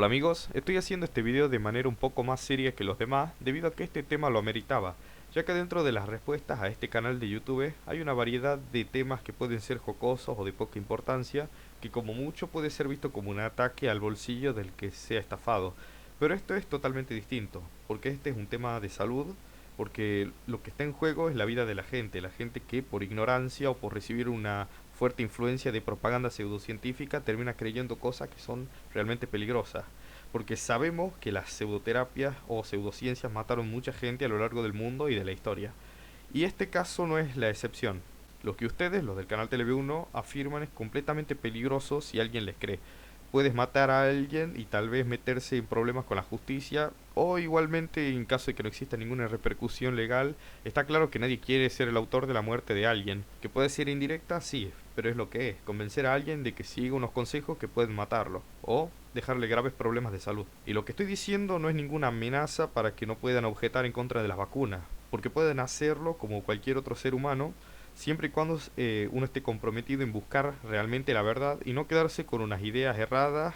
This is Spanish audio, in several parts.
Hola amigos, estoy haciendo este video de manera un poco más seria que los demás debido a que este tema lo ameritaba, ya que dentro de las respuestas a este canal de YouTube hay una variedad de temas que pueden ser jocosos o de poca importancia, que como mucho puede ser visto como un ataque al bolsillo del que sea estafado. Pero esto es totalmente distinto, porque este es un tema de salud, porque lo que está en juego es la vida de la gente que por ignorancia o por recibir una fuerte influencia de propaganda pseudocientífica termina creyendo cosas que son realmente peligrosas. Porque sabemos que las pseudoterapias o pseudociencias mataron mucha gente a lo largo del mundo y de la historia. Y este caso no es la excepción. Lo que ustedes, los del canal TV1, afirman es completamente peligroso si alguien les cree. Puedes matar a alguien y tal vez meterse en problemas con la justicia, o igualmente en caso de que no exista ninguna repercusión legal. Está claro que nadie quiere ser el autor de la muerte de alguien, que puede ser indirecta, sí, pero es lo que es, convencer a alguien de que siga unos consejos que pueden matarlo, o dejarle graves problemas de salud. Y lo que estoy diciendo no es ninguna amenaza para que no puedan objetar en contra de las vacunas, porque pueden hacerlo como cualquier otro ser humano, siempre y cuando uno esté comprometido en buscar realmente la verdad y no quedarse con unas ideas erradas,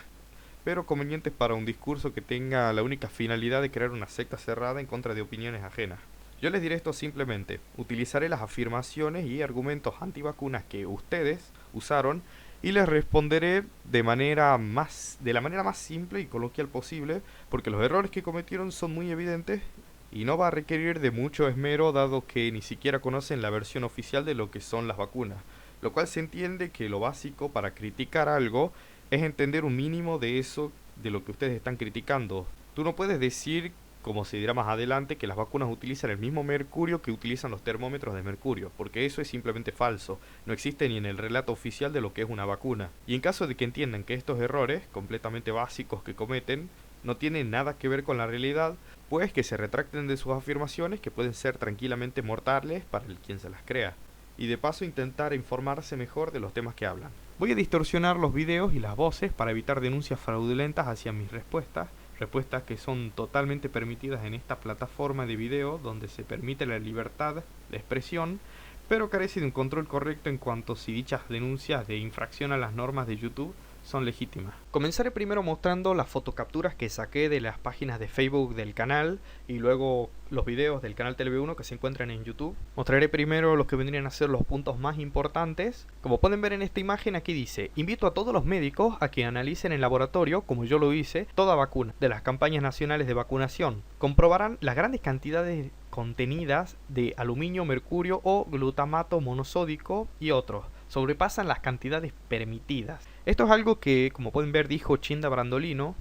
pero convenientes para un discurso que tenga la única finalidad de crear una secta cerrada en contra de opiniones ajenas. Yo les diré esto simplemente, utilizaré las afirmaciones y argumentos antivacunas que ustedes usaron y les responderé de la manera más simple y coloquial posible, porque los errores que cometieron son muy evidentes y no va a requerir de mucho esmero dado que ni siquiera conocen la versión oficial de lo que son las vacunas, lo cual se entiende que lo básico para criticar algo es entender un mínimo de eso de lo que ustedes están criticando. Tú no puedes decir, como se dirá más adelante, que las vacunas utilizan el mismo mercurio que utilizan los termómetros de mercurio, porque eso es simplemente falso, no existe ni en el relato oficial de lo que es una vacuna. Y en caso de que entiendan que estos errores, completamente básicos que cometen, no tienen nada que ver con la realidad, pues que se retracten de sus afirmaciones que pueden ser tranquilamente mortales para el quien se las crea, y de paso intentar informarse mejor de los temas que hablan. Voy a distorsionar los videos y las voces para evitar denuncias fraudulentas hacia mis respuestas que son totalmente permitidas en esta plataforma de video donde se permite la libertad de expresión, pero carece de un control correcto en cuanto si dichas denuncias de infracción a las normas de YouTube son legítimas. Comenzaré primero mostrando las fotocapturas que saqué de las páginas de Facebook del canal y luego los videos del canal TV1 que se encuentran en YouTube. Mostraré primero los que vendrían a ser los puntos más importantes. Como pueden ver en esta imagen, aquí dice: invito a todos los médicos a que analicen en laboratorio, como yo lo hice, toda vacuna de las campañas nacionales de vacunación. Comprobarán las grandes cantidades contenidas de aluminio, mercurio o glutamato monosódico y otros. Sobrepasan las cantidades permitidas. Esto es algo que, como pueden ver, dijo Chinda Brandolino.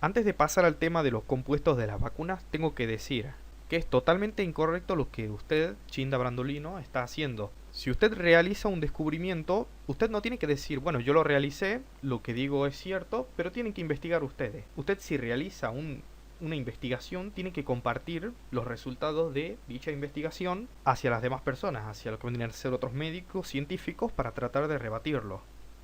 Antes de pasar al tema de los compuestos de las vacunas, tengo que decir que es totalmente incorrecto lo que usted, Chinda Brandolino, está haciendo. Si usted realiza un descubrimiento, usted no tiene que decir, bueno, yo lo realicé, lo que digo es cierto, pero tienen que investigar ustedes. Usted, si realiza una investigación, tiene que compartir los resultados de dicha investigación hacia las demás personas, hacia lo que vendrían a ser otros médicos, científicos, para tratar de rebatirlo.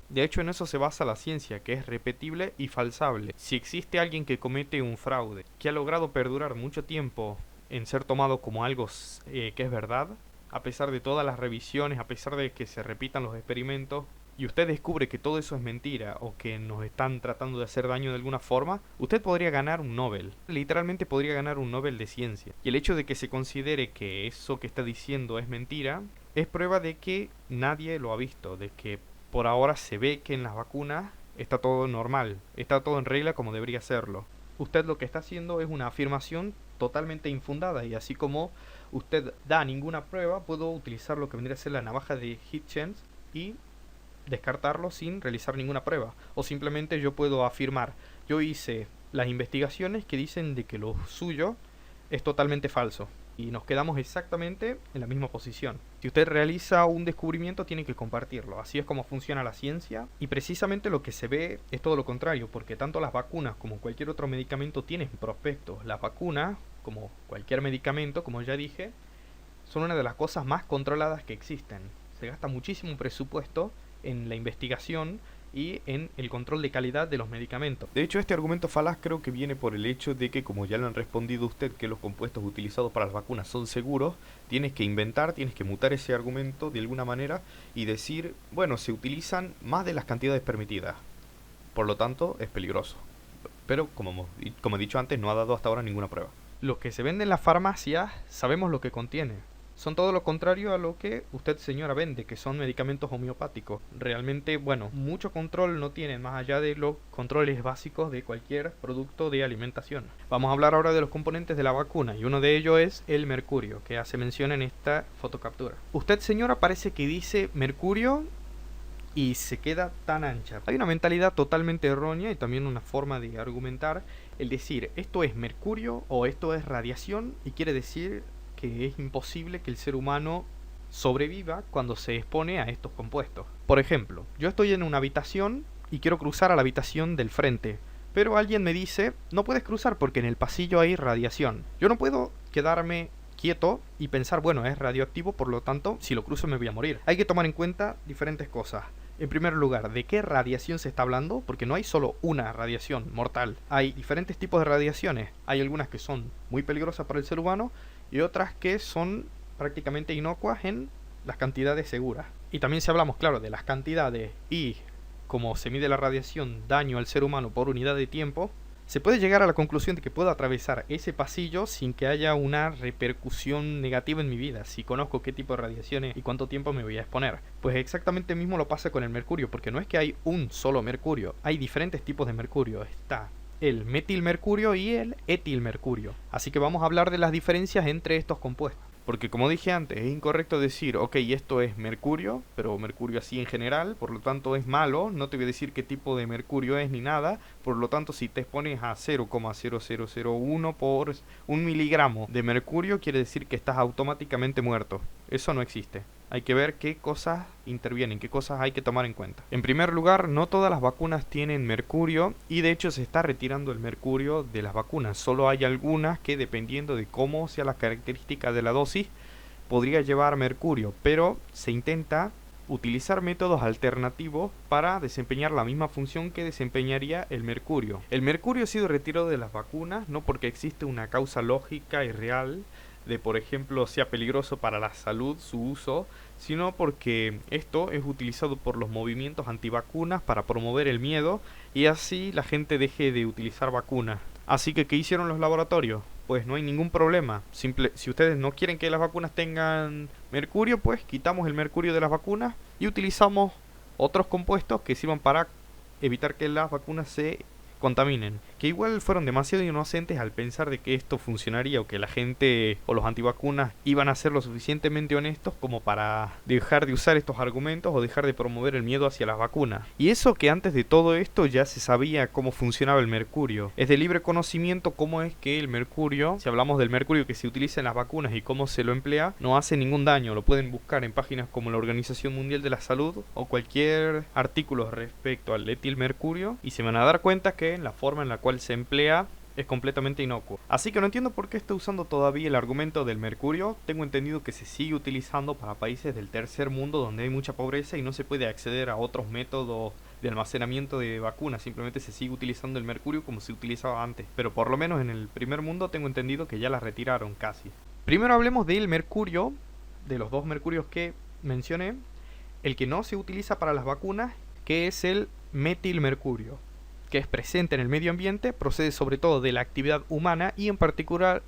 De hecho, en eso se basa la ciencia, que es repetible y falsable. Si existe alguien que comete un fraude, que ha logrado perdurar mucho tiempo en ser tomado como algo que es verdad, a pesar de todas las revisiones, a pesar de que se repitan los experimentos, y usted descubre que todo eso es mentira o que nos están tratando de hacer daño de alguna forma, usted podría ganar un Nobel. Literalmente podría ganar un Nobel de ciencia. Y el hecho de que se considere que eso que está diciendo es mentira, es prueba de que nadie lo ha visto, de que por ahora se ve que en las vacunas está todo normal, está todo en regla como debería serlo. Usted lo que está haciendo es una afirmación totalmente infundada, y así como usted da ninguna prueba, puedo utilizar lo que vendría a ser la navaja de Hitchens y descartarlo sin realizar ninguna prueba. O simplemente yo puedo afirmar, yo hice las investigaciones que dicen de que lo suyo es totalmente falso, y nos quedamos exactamente en la misma posición. Si usted realiza un descubrimiento, tiene que compartirlo. Así es como funciona la ciencia, y precisamente lo que se ve es todo lo contrario, porque tanto las vacunas como cualquier otro medicamento tienen prospectos. Las vacunas, como cualquier medicamento, como ya dije, son una de las cosas más controladas que existen. Se gasta muchísimo presupuesto en la investigación y en el control de calidad de los medicamentos. De hecho, este argumento falaz creo que viene por el hecho de que, como ya lo han respondido usted, que los compuestos utilizados para las vacunas son seguros, tienes que inventar, tienes que mutar ese argumento de alguna manera y decir, bueno, se utilizan más de las cantidades permitidas, por lo tanto es peligroso. pero como he dicho antes, no ha dado hasta ahora ninguna prueba. Lo que se vende en las farmacias, sabemos lo que contiene. Son todo lo contrario a lo que usted, señora, vende, que son medicamentos homeopáticos. Realmente, bueno, mucho control no tienen, más allá de los controles básicos de cualquier producto de alimentación. Vamos a hablar ahora de los componentes de la vacuna, y uno de ellos es el mercurio, que hace mención en esta fotocaptura. Usted, señora, parece que dice mercurio y se queda tan ancha. Hay una mentalidad totalmente errónea y también una forma de argumentar el decir esto es mercurio o esto es radiación, y quiere decir que es imposible que el ser humano sobreviva cuando se expone a estos compuestos. Por ejemplo, yo estoy en una habitación y quiero cruzar a la habitación del frente, pero alguien me dice no puedes cruzar porque en el pasillo hay radiación. Yo no puedo quedarme quieto y pensar, bueno, es radioactivo, por lo tanto, si lo cruzo me voy a morir. Hay que tomar en cuenta diferentes cosas. En primer lugar, ¿de qué radiación se está hablando? Porque no hay solo una radiación mortal. Hay diferentes tipos de radiaciones. Hay algunas que son muy peligrosas para el ser humano y otras que son prácticamente inocuas en las cantidades seguras. Y también si hablamos, claro, de las cantidades y cómo se mide la radiación daño al ser humano por unidad de tiempo, se puede llegar a la conclusión de que puedo atravesar ese pasillo sin que haya una repercusión negativa en mi vida, si conozco qué tipo de radiaciones y cuánto tiempo me voy a exponer. Pues exactamente mismo lo pasa con el mercurio, porque no es que hay un solo mercurio, hay diferentes tipos de mercurio. Está el metilmercurio y el etilmercurio. Así que vamos a hablar de las diferencias entre estos compuestos. Porque como dije antes, es incorrecto decir, ok, esto es mercurio, pero mercurio así en general, por lo tanto es malo, no te voy a decir qué tipo de mercurio es ni nada, por lo tanto si te expones a 0,0001 por 1 miligramo de mercurio, quiere decir que estás automáticamente muerto. Eso no existe. Hay que ver qué cosas intervienen, qué cosas hay que tomar en cuenta. En primer lugar, no todas las vacunas tienen mercurio y de hecho se está retirando el mercurio de las vacunas. Solo hay algunas que, dependiendo de cómo sea la característica de la dosis, podría llevar mercurio, pero se intenta utilizar métodos alternativos para desempeñar la misma función que desempeñaría el mercurio. El mercurio ha sido retirado de las vacunas no porque existe una causa lógica y real de, por ejemplo, sea peligroso para la salud su uso, sino porque esto es utilizado por los movimientos antivacunas para promover el miedo y así la gente deje de utilizar vacunas. Así que, ¿qué hicieron los laboratorios? Pues no hay ningún problema. Si ustedes no quieren que las vacunas tengan mercurio, pues quitamos el mercurio de las vacunas y utilizamos otros compuestos que sirvan para evitar que las vacunas se contaminen. Que igual fueron demasiado inocentes al pensar de que esto funcionaría o que la gente o los antivacunas iban a ser lo suficientemente honestos como para dejar de usar estos argumentos o dejar de promover el miedo hacia las vacunas. Y eso que antes de todo esto ya se sabía cómo funcionaba el mercurio. Es de libre conocimiento cómo es que el mercurio, si hablamos del mercurio que se utiliza en las vacunas y cómo se lo emplea, no hace ningún daño. Lo pueden buscar en páginas como la Organización Mundial de la Salud o cualquier artículo respecto al etilmercurio y se van a dar cuenta que la forma en la cual se emplea es completamente inocuo. Así que no entiendo por qué está usando todavía el argumento del mercurio. Tengo entendido que se sigue utilizando para países del tercer mundo donde hay mucha pobreza y no se puede acceder a otros métodos de almacenamiento de vacunas. Simplemente se sigue utilizando el mercurio como se utilizaba antes. Pero por lo menos en el primer mundo tengo entendido que ya la retiraron casi. Primero hablemos del mercurio, de los dos mercurios que mencioné. El que no se utiliza para las vacunas, que es el metilmercurio, que es presente en el medio ambiente, procede sobre todo de la actividad humana y en particular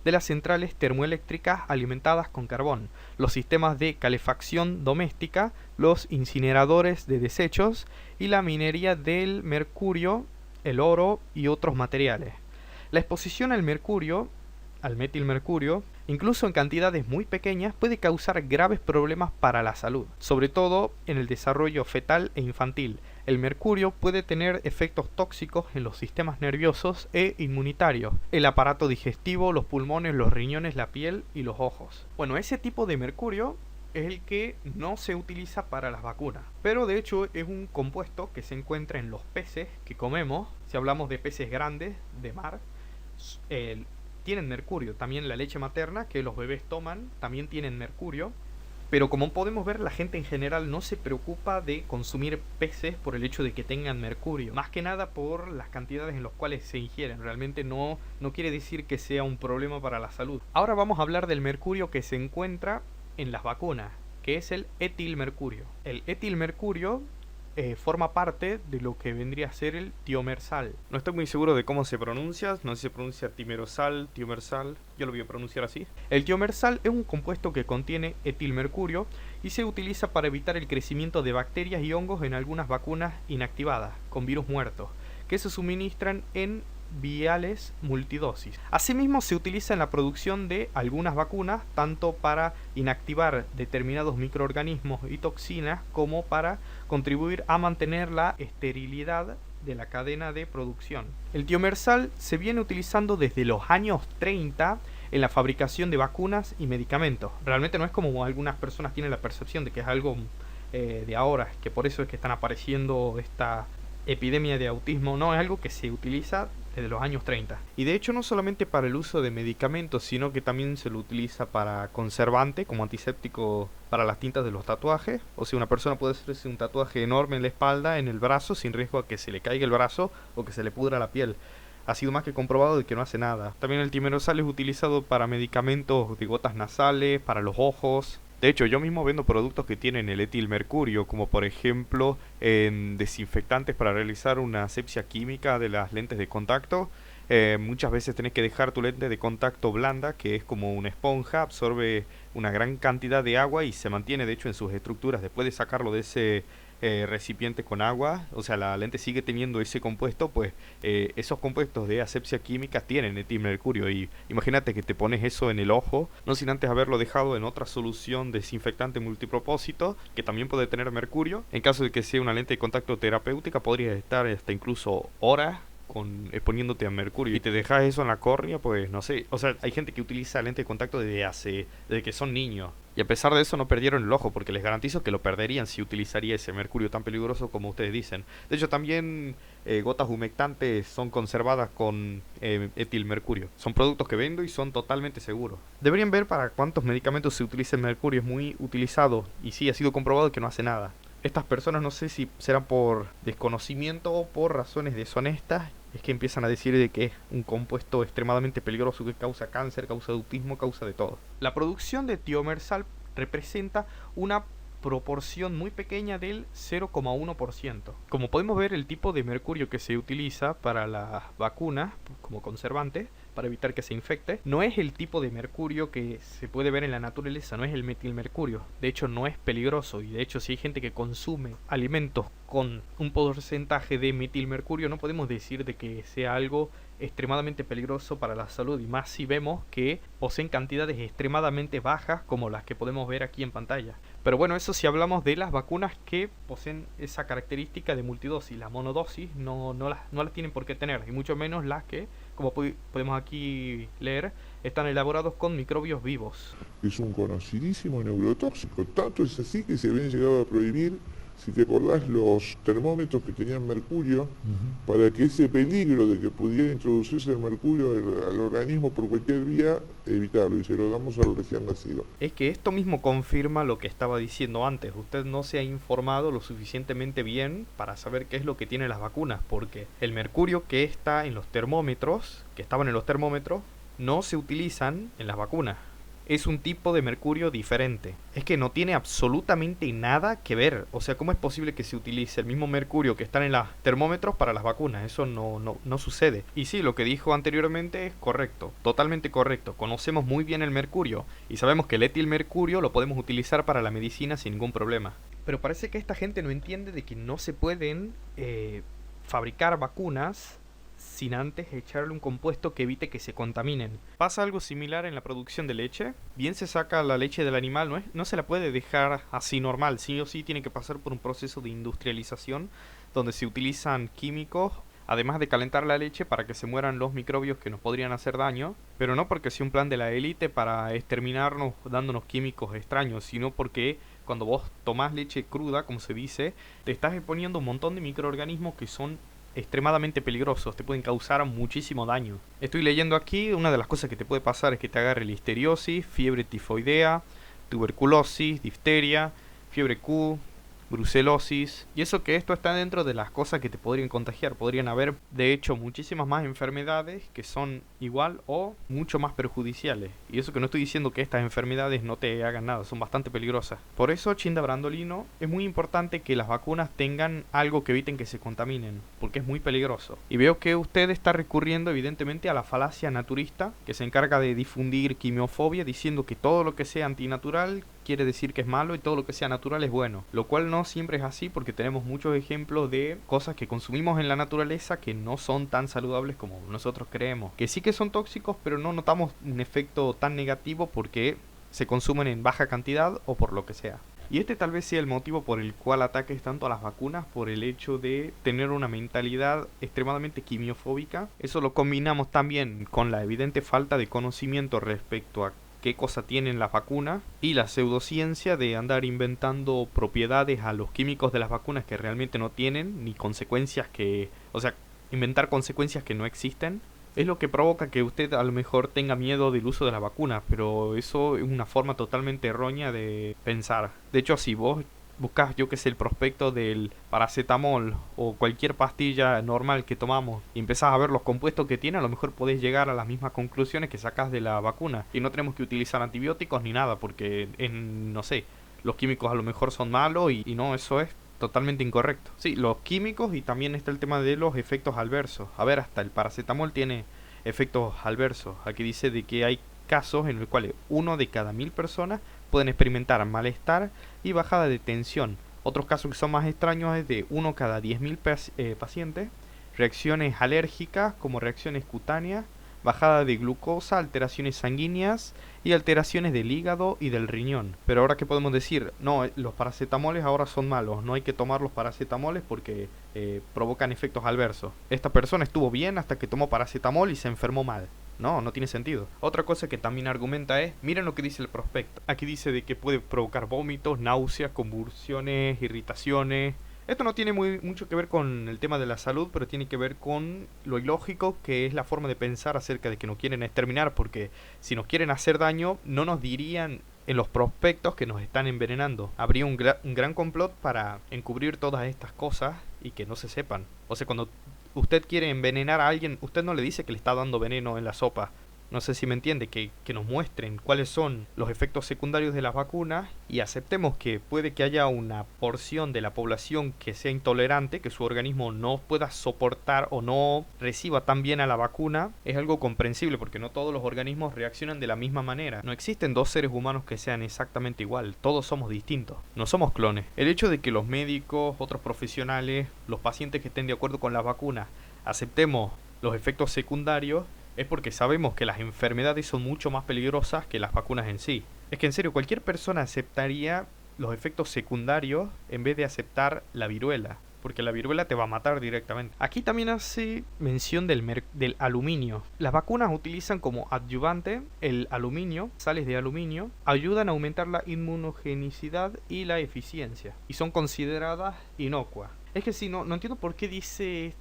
de las centrales termoeléctricas alimentadas con carbón, los sistemas de calefacción doméstica, los incineradores de desechos y la minería del mercurio, el oro y otros materiales. La exposición al mercurio, al metilmercurio, incluso en cantidades muy pequeñas, puede causar graves problemas para la salud, sobre todo en el desarrollo fetal e infantil. El mercurio puede tener efectos tóxicos en los sistemas nerviosos e inmunitarios, el aparato digestivo, los pulmones, los riñones, la piel y los ojos. Bueno, ese tipo de mercurio es el que no se utiliza para las vacunas, pero de hecho es un compuesto que se encuentra en los peces que comemos. Si hablamos de peces grandes de mar, tienen mercurio. También la leche materna que los bebés toman también tienen mercurio. Pero como podemos ver, la gente en general no se preocupa de consumir peces por el hecho de que tengan mercurio. Más que nada por las cantidades en las cuales se ingieren. Realmente no quiere decir que sea un problema para la salud. Ahora vamos a hablar del mercurio que se encuentra en las vacunas, que es el etilmercurio. El etilmercurio forma parte de lo que vendría a ser el tiomersal. No estoy muy seguro de cómo se pronuncia, no sé si se pronuncia timerosal, tiomersal, yo lo voy a pronunciar así. El tiomersal es un compuesto que contiene etilmercurio y se utiliza para evitar el crecimiento de bacterias y hongos en algunas vacunas inactivadas, con virus muertos, que se suministran en viales multidosis. Asimismo, se utiliza en la producción de algunas vacunas, tanto para inactivar determinados microorganismos y toxinas, como para contribuir a mantener la esterilidad de la cadena de producción. El tiomersal se viene utilizando desde los años 30 en la fabricación de vacunas y medicamentos. Realmente no es como algunas personas tienen la percepción de que es algo de ahora, que por eso es que están apareciendo esta epidemia de autismo. No, es algo que se utiliza desde los años 30. Y de hecho no solamente para el uso de medicamentos, sino que también se lo utiliza para conservante, como antiséptico para las tintas de los tatuajes. O sea, una persona puede hacerse un tatuaje enorme en la espalda, en el brazo, sin riesgo a que se le caiga el brazo o que se le pudra la piel. Ha sido más que comprobado de que no hace nada. También el timerosal es utilizado para medicamentos de gotas nasales, para los ojos. De hecho, yo mismo vendo productos que tienen el etilmercurio, como por ejemplo en desinfectantes para realizar una asepsia química de las lentes de contacto. Muchas veces tenés que dejar tu lente de contacto blanda, que es como una esponja, absorbe una gran cantidad de agua y se mantiene de hecho en sus estructuras. Después de sacarlo de ese recipiente con agua, o sea, la lente sigue teniendo ese compuesto, pues esos compuestos de asepsia química tienen etilmercurio. Y imagínate que te pones eso en el ojo, no sin antes haberlo dejado en otra solución desinfectante multipropósito, que también puede tener mercurio. En caso de que sea una lente de contacto terapéutica, podría estar hasta incluso horas exponiéndote a mercurio y te dejas eso en la córnea, pues no sé. O sea, hay gente que utiliza lente de contacto desde que son niños. Y a pesar de eso no perdieron el ojo, porque les garantizo que lo perderían si utilizaría ese mercurio tan peligroso como ustedes dicen. De hecho, también gotas humectantes son conservadas con etilmercurio. Son productos que vendo y son totalmente seguros. Deberían ver para cuántos medicamentos se utiliza el mercurio. Es muy utilizado y sí, ha sido comprobado que no hace nada. Estas personas, no sé si serán por desconocimiento o por razones deshonestas, es que empiezan a decir de que es un compuesto extremadamente peligroso que causa cáncer, causa autismo, causa de todo. La producción de tiomersal representa una proporción muy pequeña del 0,1%. Como podemos ver, el tipo de mercurio que se utiliza para las vacunas como conservante, para evitar que se infecte, no es el tipo de mercurio que se puede ver en la naturaleza, no es el metilmercurio. De hecho, no es peligroso, y de hecho si hay gente que consume alimentos con un porcentaje de metilmercurio, no podemos decir de que sea algo extremadamente peligroso para la salud, y más si vemos que poseen cantidades extremadamente bajas como las que podemos ver aquí en pantalla. Pero bueno, eso si hablamos de las vacunas que poseen esa característica de multidosis. La monodosis no las tienen por qué tener, y mucho menos las que, como podemos aquí leer, están elaborados con microbios vivos. Es un conocidísimo neurotóxico, tanto es así que se habían llegado a prohibir, si te acordás, los termómetros que tenían mercurio, para que ese peligro de que pudiera introducirse el mercurio al organismo por cualquier vía, evitarlo, y se lo damos a los recién nacidos. Es que esto mismo confirma lo que estaba diciendo antes. Usted no se ha informado lo suficientemente bien para saber qué es lo que tienen las vacunas, porque el mercurio que está en los termómetros, que estaban en los termómetros, no se utilizan en las vacunas. Es un tipo de mercurio diferente. Es que no tiene absolutamente nada que ver. O sea, ¿cómo es posible que se utilice el mismo mercurio que está en los termómetros para las vacunas? Eso no sucede. Y sí, lo que dijo anteriormente es correcto, totalmente correcto. Conocemos muy bien el mercurio y sabemos que el etilmercurio lo podemos utilizar para la medicina sin ningún problema. Pero parece que esta gente no entiende de que no se pueden fabricar vacunas sin antes echarle un compuesto que evite que se contaminen. Pasa algo similar en la producción de leche. Bien se saca la leche del animal, no se la puede dejar así normal, sí o sí tiene que pasar por un proceso de industrialización donde se utilizan químicos, además de calentar la leche para que se mueran los microbios que nos podrían hacer daño, pero no porque sea un plan de la élite para exterminarnos dándonos químicos extraños, sino porque cuando vos tomás leche cruda, como se dice, te estás exponiendo un montón de microorganismos que son extremadamente peligrosos, te pueden causar muchísimo daño. Estoy leyendo aquí, una de las cosas que te puede pasar es que te agarre listeriosis, fiebre tifoidea, tuberculosis, difteria, fiebre Q, brucelosis. Y eso que esto está dentro de las cosas que te podrían contagiar. Podrían haber, de hecho, muchísimas más enfermedades que son igual o mucho más perjudiciales. Y eso que no estoy diciendo que estas enfermedades no te hagan nada, son bastante peligrosas. Por eso, Chinda Brandolino, es muy importante que las vacunas tengan algo que eviten que se contaminen, porque es muy peligroso. Y veo que usted está recurriendo evidentemente a la falacia naturista, que se encarga de difundir quimiofobia, diciendo que todo lo que sea antinatural quiere decir que es malo y todo lo que sea natural es bueno, lo cual no siempre es así, porque tenemos muchos ejemplos de cosas que consumimos en la naturaleza que no son tan saludables como nosotros creemos, que sí que son tóxicos, pero no notamos un efecto tan negativo porque se consumen en baja cantidad o por lo que sea. Y este tal vez sea el motivo por el cual ataques tanto a las vacunas, por el hecho de tener una mentalidad extremadamente quimiofóbica. Eso lo combinamos también con la evidente falta de conocimiento respecto a qué cosa tienen las vacunas y la pseudociencia de andar inventando propiedades a los químicos de las vacunas que realmente no tienen, ni consecuencias que... O sea, inventar consecuencias que no existen. Es lo que provoca que usted a lo mejor tenga miedo del uso de la vacuna, pero eso es una forma totalmente errónea de pensar. De hecho, si vos buscas, yo que sé, el prospecto del paracetamol o cualquier pastilla normal que tomamos y empezás a ver los compuestos que tiene, a lo mejor podés llegar a las mismas conclusiones que sacas de la vacuna. Y no tenemos que utilizar antibióticos ni nada, porque, no sé, los químicos a lo mejor son malos y no, eso es totalmente incorrecto. Sí, los químicos y también está el tema de los efectos adversos. A ver, hasta el paracetamol tiene efectos adversos. Aquí dice de que hay casos en los cuales 1 de cada 1000 personas pueden experimentar malestar y bajada de tensión. Otros casos que son más extraños es de 1 cada 10.000 pacientes, reacciones alérgicas como reacciones cutáneas, bajada de glucosa, alteraciones sanguíneas y alteraciones del hígado y del riñón. Pero ahora, ¿qué podemos decir? No, los paracetamoles ahora son malos, no hay que tomar los paracetamoles porque provocan efectos adversos. Esta persona estuvo bien hasta que tomó paracetamol y se enfermó mal. No, no tiene sentido. Otra cosa que también argumenta es, miren lo que dice el prospecto. Aquí dice de que puede provocar vómitos, náuseas, convulsiones, irritaciones. Esto no tiene mucho que ver con el tema de la salud, pero tiene que ver con lo ilógico que es la forma de pensar acerca de que nos quieren exterminar, porque si nos quieren hacer daño, no nos dirían en los prospectos que nos están envenenando. Habría un gran complot para encubrir todas estas cosas y que no se sepan. O sea, cuando usted quiere envenenar a alguien, usted no le dice que le está dando veneno en la sopa. No sé si me entiende, que nos muestren cuáles son los efectos secundarios de las vacunas y aceptemos que puede que haya una porción de la población que sea intolerante, que su organismo no pueda soportar o no reciba tan bien a la vacuna. Es algo comprensible porque no todos los organismos reaccionan de la misma manera. No existen dos seres humanos que sean exactamente igual, todos somos distintos, no somos clones. El hecho de que los médicos, otros profesionales, los pacientes que estén de acuerdo con las vacunas, aceptemos los efectos secundarios, es porque sabemos que las enfermedades son mucho más peligrosas que las vacunas en sí. Es que en serio, cualquier persona aceptaría los efectos secundarios en vez de aceptar la viruela, porque la viruela te va a matar directamente. Aquí también hace mención del aluminio. Las vacunas utilizan como adyuvante el aluminio, sales de aluminio, ayudan a aumentar la inmunogenicidad y la eficiencia, y son consideradas inocuas. Es que sí, no entiendo por qué dice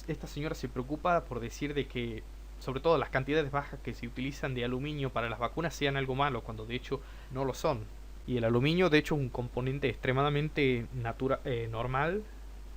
esta señora se preocupa por decir de que sobre todo las cantidades bajas que se utilizan de aluminio para las vacunas sean algo malo, cuando de hecho no lo son. Y el aluminio de hecho es un componente extremadamente normal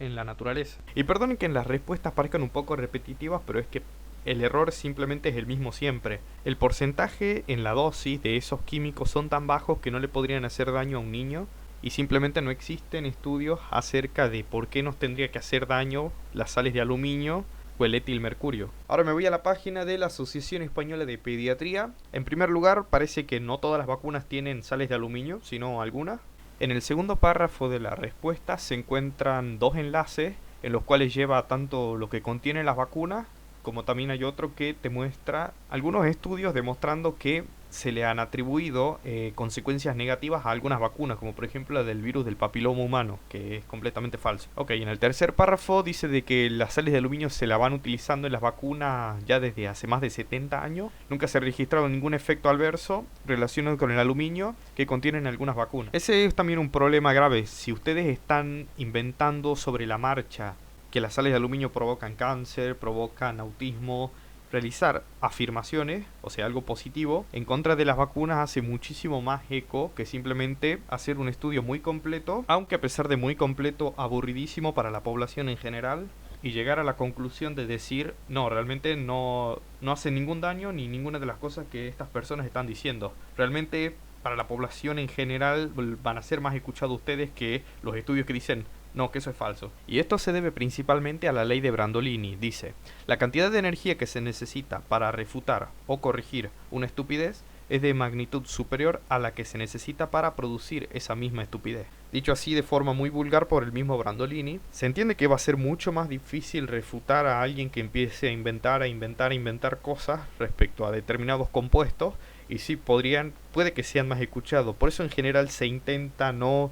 en la naturaleza. Y perdonen que en las respuestas parezcan un poco repetitivas, pero es que el error simplemente es el mismo siempre. El porcentaje en la dosis de esos químicos son tan bajos que no le podrían hacer daño a un niño, y simplemente no existen estudios acerca de por qué nos tendría que hacer daño las sales de aluminio o el etilmercurio. Ahora me voy a la página de la Asociación Española de Pediatría. En primer lugar, parece que no todas las vacunas tienen sales de aluminio, sino algunas. En el segundo párrafo de la respuesta se encuentran dos enlaces en los cuales lleva tanto lo que contienen las vacunas, como también hay otro que te muestra algunos estudios demostrando que se le han atribuido consecuencias negativas a algunas vacunas, como por ejemplo la del virus del papiloma humano, que es completamente falso. Ok, en el tercer párrafo dice de que las sales de aluminio se la van utilizando en las vacunas ya desde hace más de 70 años. Nunca se ha registrado ningún efecto adverso relacionado con el aluminio que contienen algunas vacunas. Ese es también un problema grave. Si ustedes están inventando sobre la marcha que las sales de aluminio provocan cáncer, provocan autismo realizar afirmaciones, o sea, algo positivo, en contra de las vacunas hace muchísimo más eco que simplemente hacer un estudio muy completo, aunque a pesar de muy completo, aburridísimo para la población en general, y llegar a la conclusión de decir, no, realmente no hace ningún daño ni ninguna de las cosas que estas personas están diciendo. Realmente para la población en general van a ser más escuchados ustedes que los estudios que dicen no, que eso es falso. Y esto se debe principalmente a la ley de Brandolini. Dice, la cantidad de energía que se necesita para refutar o corregir una estupidez es de magnitud superior a la que se necesita para producir esa misma estupidez. Dicho así de forma muy vulgar por el mismo Brandolini, se entiende que va a ser mucho más difícil refutar a alguien que empiece a inventar cosas respecto a determinados compuestos, y sí, puede que sean más escuchados. Por eso en general se intenta no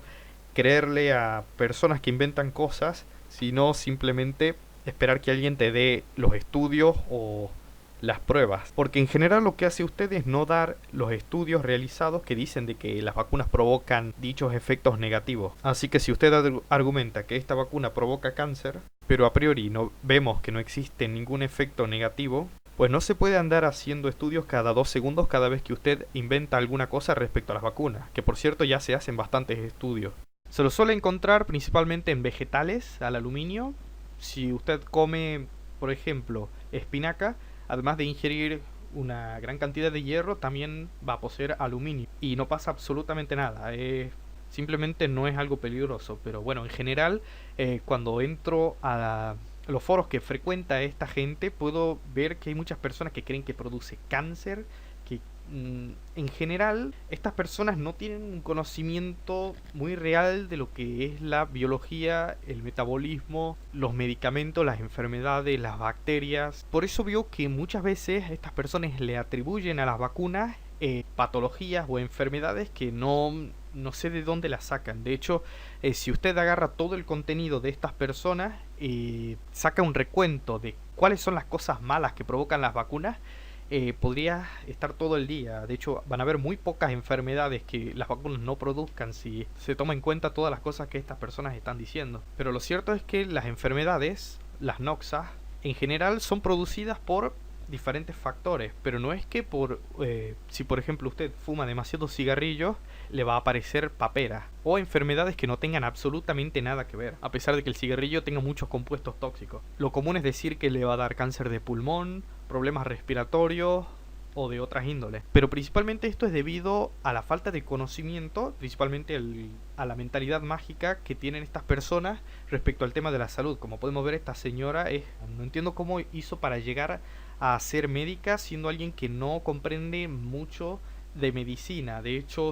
creerle a personas que inventan cosas, sino simplemente esperar que alguien te dé los estudios o las pruebas. Porque en general lo que hace usted es no dar los estudios realizados que dicen de que las vacunas provocan dichos efectos negativos. Así que si usted argumenta que esta vacuna provoca cáncer, pero a priori no vemos que no existe ningún efecto negativo, pues no se puede andar haciendo estudios cada 2 segundos cada vez que usted inventa alguna cosa respecto a las vacunas, que por cierto ya se hacen bastantes estudios. Se lo suele encontrar principalmente en vegetales al aluminio. Si usted come, por ejemplo, espinaca, además de ingerir una gran cantidad de hierro, también va a poseer aluminio. Y no pasa absolutamente nada. Simplemente no es algo peligroso. Pero bueno, en general, cuando entro a los foros que frecuenta esta gente, puedo ver que hay muchas personas que creen que produce cáncer, que en general estas personas no tienen un conocimiento muy real de lo que es la biología, el metabolismo, los medicamentos, las enfermedades, las bacterias. Por eso veo que muchas veces estas personas le atribuyen a las vacunas patologías o enfermedades que no sé de dónde las sacan. De hecho, si usted agarra todo el contenido de estas personas, saca un recuento de cuáles son las cosas malas que provocan las vacunas, podría estar todo el día. De hecho, van a haber muy pocas enfermedades que las vacunas no produzcan si se toma en cuenta todas las cosas que estas personas están diciendo. Pero lo cierto es que las enfermedades, las noxas, en general son producidas por diferentes factores, pero no es que si por ejemplo usted fuma demasiados cigarrillos le va a aparecer papera o enfermedades que no tengan absolutamente nada que ver, a pesar de que el cigarrillo tenga muchos compuestos tóxicos. Lo común es decir que le va a dar cáncer de pulmón, problemas respiratorios o de otras índoles, pero principalmente esto es debido a la falta de conocimiento, principalmente a la mentalidad mágica que tienen estas personas respecto al tema de la salud. Como podemos ver, esta señora no entiendo cómo hizo para llegar a ser médica siendo alguien que no comprende mucho de medicina. De hecho,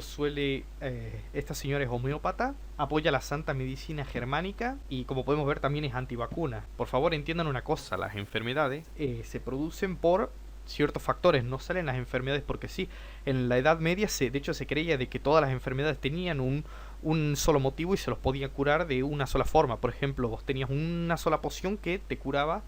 esta señora es homeópata, apoya la santa medicina germánica y como podemos ver también es antivacuna. Por favor, entiendan una cosa, las enfermedades se producen por ciertos factores, no salen las enfermedades porque sí. En la Edad Media de hecho se creía de que todas las enfermedades tenían un solo motivo y se los podía curar de una sola forma. Por ejemplo, vos tenías una sola poción que te curaba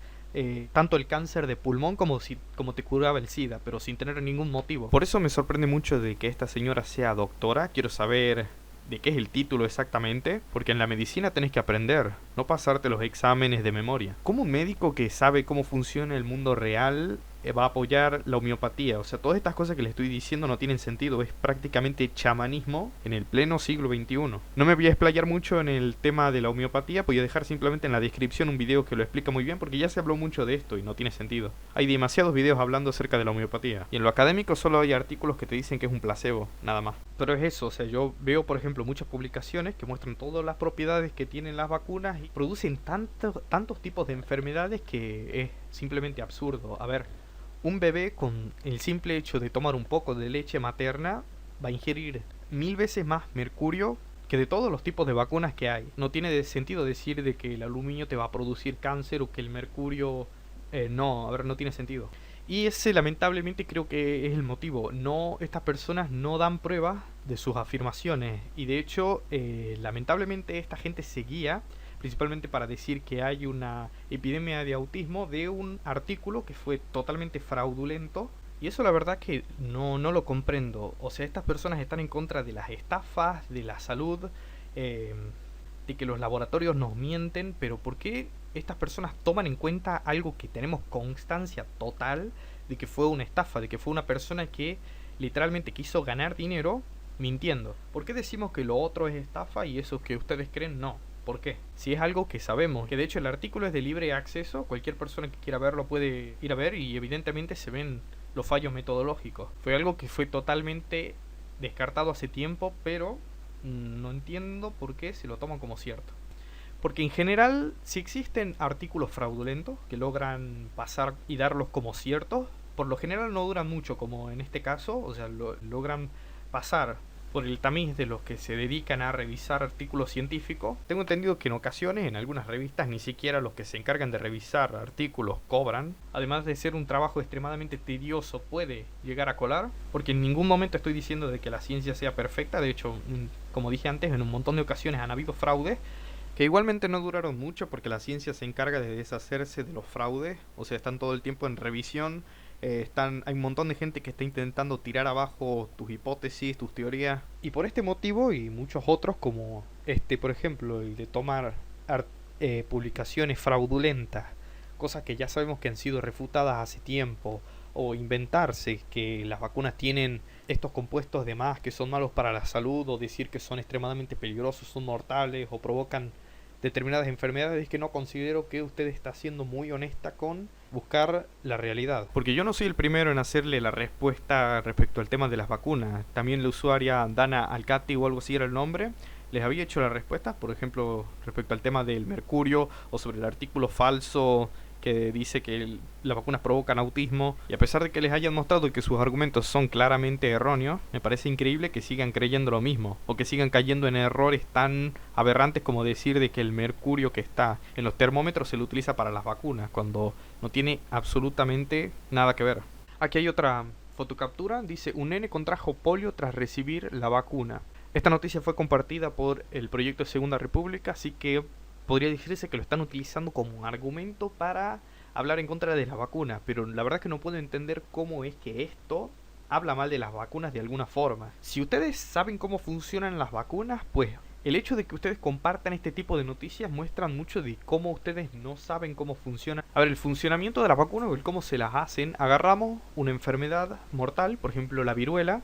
tanto el cáncer de pulmón como te curaba el SIDA, pero sin tener ningún motivo. Por eso me sorprende mucho de que esta señora sea doctora. Quiero saber de qué es el título exactamente, porque en la medicina tenés que aprender, no pasarte los exámenes de memoria. ¿Cómo un médico que sabe cómo funciona el mundo real va a apoyar la homeopatía? O sea, todas estas cosas que le estoy diciendo no tienen sentido, es prácticamente chamanismo en el pleno siglo XXI. No me voy a explayar mucho en el tema de la homeopatía, voy a dejar simplemente en la descripción un video que lo explica muy bien, porque ya se habló mucho de esto y no tiene sentido. Hay demasiados videos hablando acerca de la homeopatía, y en lo académico solo hay artículos que te dicen que es un placebo, nada más. Pero es eso, o sea, yo veo por ejemplo muchas publicaciones que muestran todas las propiedades que tienen las vacunas y producen tantos tipos de enfermedades que es simplemente absurdo. A ver, un bebé con el simple hecho de tomar un poco de leche materna va a ingerir 1000 veces más mercurio que de todos los tipos de vacunas que hay. No tiene sentido decir de que el aluminio te va a producir cáncer o que el mercurio no tiene sentido. Y ese lamentablemente creo que es el motivo. Estas personas no dan pruebas de sus afirmaciones y de hecho lamentablemente esta gente se guía principalmente para decir que hay una epidemia de autismo de un artículo que fue totalmente fraudulento. Y eso la verdad que no lo comprendo. O sea, estas personas están en contra de las estafas, de la salud, de que los laboratorios nos mienten, pero ¿por qué estas personas toman en cuenta algo que tenemos constancia total de que fue una estafa, de que fue una persona que literalmente quiso ganar dinero mintiendo. ¿Por qué decimos que lo otro es estafa y eso que ustedes creen no? ¿Por qué? Si es algo que sabemos, que de hecho el artículo es de libre acceso, cualquier persona que quiera verlo puede ir a ver y evidentemente se ven los fallos metodológicos. Fue algo que fue totalmente descartado hace tiempo, pero no entiendo por qué se lo toman como cierto. Porque en general, si existen artículos fraudulentos que logran pasar y darlos como ciertos, por lo general no duran mucho, como en este caso, o sea, logran pasar por el tamiz de los que se dedican a revisar artículos científicos. Tengo entendido que en ocasiones, en algunas revistas, ni siquiera los que se encargan de revisar artículos cobran. Además de ser un trabajo extremadamente tedioso, puede llegar a colar, porque en ningún momento estoy diciendo de que la ciencia sea perfecta. De hecho, como dije antes, en un montón de ocasiones han habido fraudes, que igualmente no duraron mucho porque la ciencia se encarga de deshacerse de los fraudes, o sea, están todo el tiempo en revisión, hay un montón de gente que está intentando tirar abajo tus hipótesis, tus teorías, y por este motivo y muchos otros como por ejemplo, el de tomar publicaciones fraudulentas, cosas que ya sabemos que han sido refutadas hace tiempo, o inventarse que las vacunas tienen estos compuestos de más que son malos para la salud, o decir que son extremadamente peligrosos, son mortales o provocan determinadas enfermedades, es que no considero que usted está siendo muy honesta con buscar la realidad. Porque yo no soy el primero en hacerle la respuesta respecto al tema de las vacunas. También la usuaria Dana Alcati o algo así era el nombre, les había hecho la respuesta, por ejemplo, respecto al tema del mercurio o sobre el artículo falso que dice que las vacunas provocan autismo, y a pesar de que les hayan mostrado que sus argumentos son claramente erróneos, me parece increíble que sigan creyendo lo mismo, o que sigan cayendo en errores tan aberrantes como decir de que el mercurio que está en los termómetros se lo utiliza para las vacunas, cuando no tiene absolutamente nada que ver. Aquí hay otra fotocaptura, dice: un nene contrajo polio tras recibir la vacuna. Esta noticia fue compartida por el proyecto Segunda República, así que podría decirse que lo están utilizando como un argumento para hablar en contra de las vacunas, pero la verdad es que no puedo entender cómo es que esto habla mal de las vacunas de alguna forma. Si ustedes saben cómo funcionan las vacunas, pues el hecho de que ustedes compartan este tipo de noticias muestran mucho de cómo ustedes no saben cómo funciona. A ver, el funcionamiento de las vacunas o el cómo se las hacen: agarramos una enfermedad mortal, por ejemplo la viruela,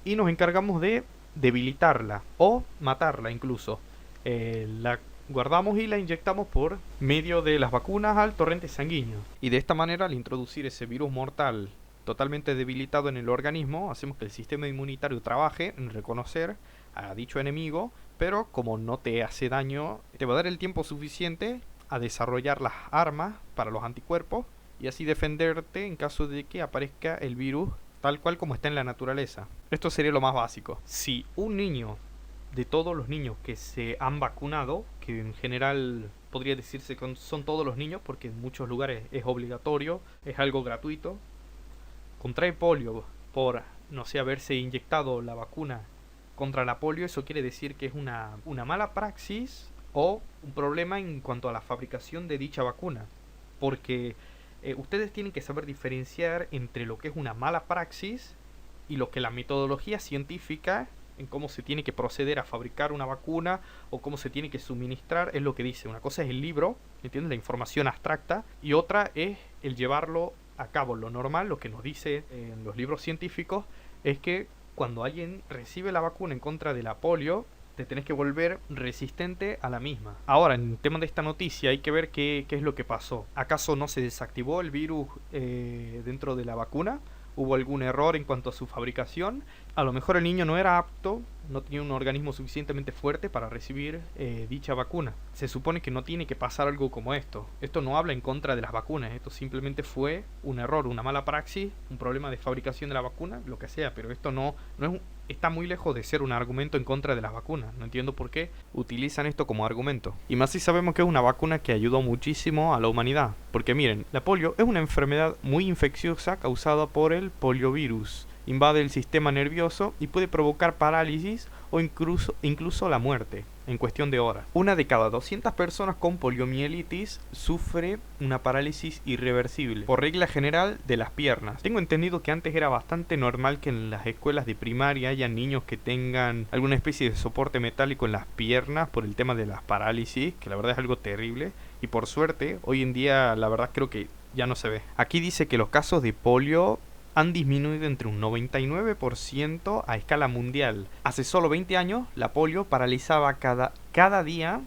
y nos encargamos de debilitarla o matarla incluso. La guardamos y la inyectamos por medio de las vacunas al torrente sanguíneo. Y de esta manera, al introducir ese virus mortal totalmente debilitado en el organismo, hacemos que el sistema inmunitario trabaje en reconocer a dicho enemigo, pero como no te hace daño, te va a dar el tiempo suficiente a desarrollar las armas para los anticuerpos y así defenderte en caso de que aparezca el virus tal cual como está en la naturaleza. Esto sería lo más básico. Si un niño, de todos los niños que se han vacunado, que en general podría decirse que son todos los niños porque en muchos lugares es obligatorio, es algo gratuito, contrae polio por, no sé, haberse inyectado la vacuna contra la polio, eso quiere decir que es una mala praxis o un problema en cuanto a la fabricación de dicha vacuna. Porque ustedes tienen que saber diferenciar entre lo que es una mala praxis y lo que la metodología científica en cómo se tiene que proceder a fabricar una vacuna o cómo se tiene que suministrar es lo que dice. Una cosa es el libro, ¿entiendes? La información abstracta, y otra es el llevarlo a cabo. Lo normal, lo que nos dice en los libros científicos, es que cuando alguien recibe la vacuna en contra de la polio, te tenés que volver resistente a la misma. Ahora, en el tema de esta noticia hay que ver qué es lo que pasó. ¿Acaso no se desactivó el virus dentro de la vacuna? ¿Hubo algún error en cuanto a su fabricación? A lo mejor el niño no era apto, no tenía un organismo suficientemente fuerte para recibir dicha vacuna. Se supone que no tiene que pasar algo como esto. Esto no habla en contra de las vacunas, esto simplemente fue un error, una mala praxis, un problema de fabricación de la vacuna, lo que sea, pero esto no es está muy lejos de ser un argumento en contra de las vacunas. No entiendo por qué utilizan esto como argumento. Y más si sabemos que es una vacuna que ayudó muchísimo a la humanidad. Porque miren, la polio es una enfermedad muy infecciosa causada por el poliovirus. invade el sistema nervioso y puede provocar parálisis o incluso la muerte en cuestión de horas. Una de cada 200 personas con poliomielitis sufre una parálisis irreversible, por regla general de las piernas. Tengo entendido que antes era bastante normal que en las escuelas de primaria haya niños que tengan alguna especie de soporte metálico en las piernas por el tema de las parálisis, que la verdad es algo terrible, y por suerte hoy en día la verdad creo que ya no se ve. Aquí dice que los casos de polio han disminuido entre un 99% a escala mundial. Hace solo 20 años, la polio paralizaba cada día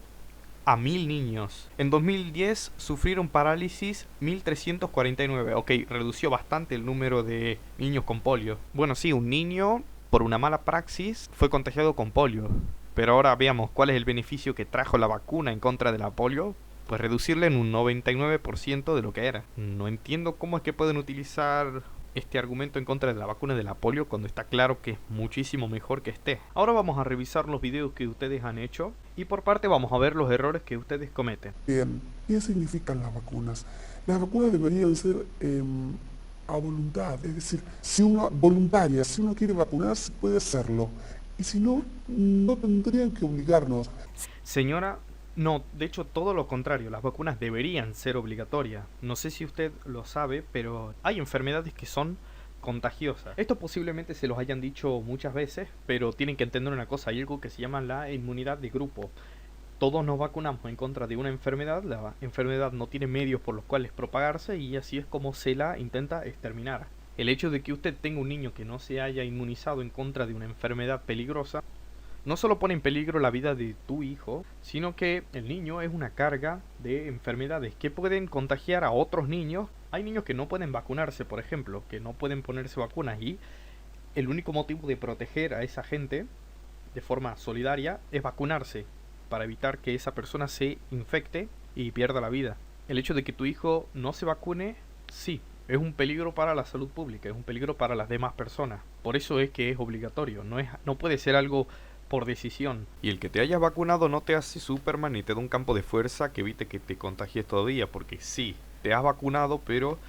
a 1000 niños. En 2010 sufrieron parálisis 1349. Ok, redució bastante el número de niños con polio. Bueno, sí, un niño, por una mala praxis, fue contagiado con polio. Pero ahora veamos cuál es el beneficio que trajo la vacuna en contra de la polio. Pues reducirle en un 99% de lo que era. No entiendo cómo es que pueden utilizar este argumento en contra de la vacuna de la polio cuando está claro que es muchísimo mejor que esté. Ahora vamos a revisar los videos que ustedes han hecho y por parte vamos a ver los errores que ustedes cometen. Bien, ¿qué significan las vacunas? Las vacunas deberían ser a voluntad, es decir, si uno quiere vacunarse puede hacerlo y si no, no tendrían que obligarnos. Señora, no, de hecho todo lo contrario, las vacunas deberían ser obligatorias. No sé si usted lo sabe, pero hay enfermedades que son contagiosas. Esto posiblemente se los hayan dicho muchas veces, pero tienen que entender una cosa, hay algo que se llama la inmunidad de grupo. Todos nos vacunamos en contra de una enfermedad, la enfermedad no tiene medios por los cuales propagarse y así es como se la intenta exterminar. El hecho de que usted tenga un niño que no se haya inmunizado en contra de una enfermedad peligrosa no solo pone en peligro la vida de tu hijo, sino que el niño es una carga de enfermedades que pueden contagiar a otros niños. Hay niños que no pueden vacunarse, por ejemplo, que no pueden ponerse vacunas y el único motivo de proteger a esa gente de forma solidaria es vacunarse para evitar que esa persona se infecte y pierda la vida. El hecho de que tu hijo no se vacune, sí, es un peligro para la salud pública, es un peligro para las demás personas. Por eso es que es obligatorio, no puede ser algo por decisión. Y el que te hayas vacunado no te hace Superman ni te da un campo de fuerza que evite que te contagies todavía, porque sí, te has vacunado, pero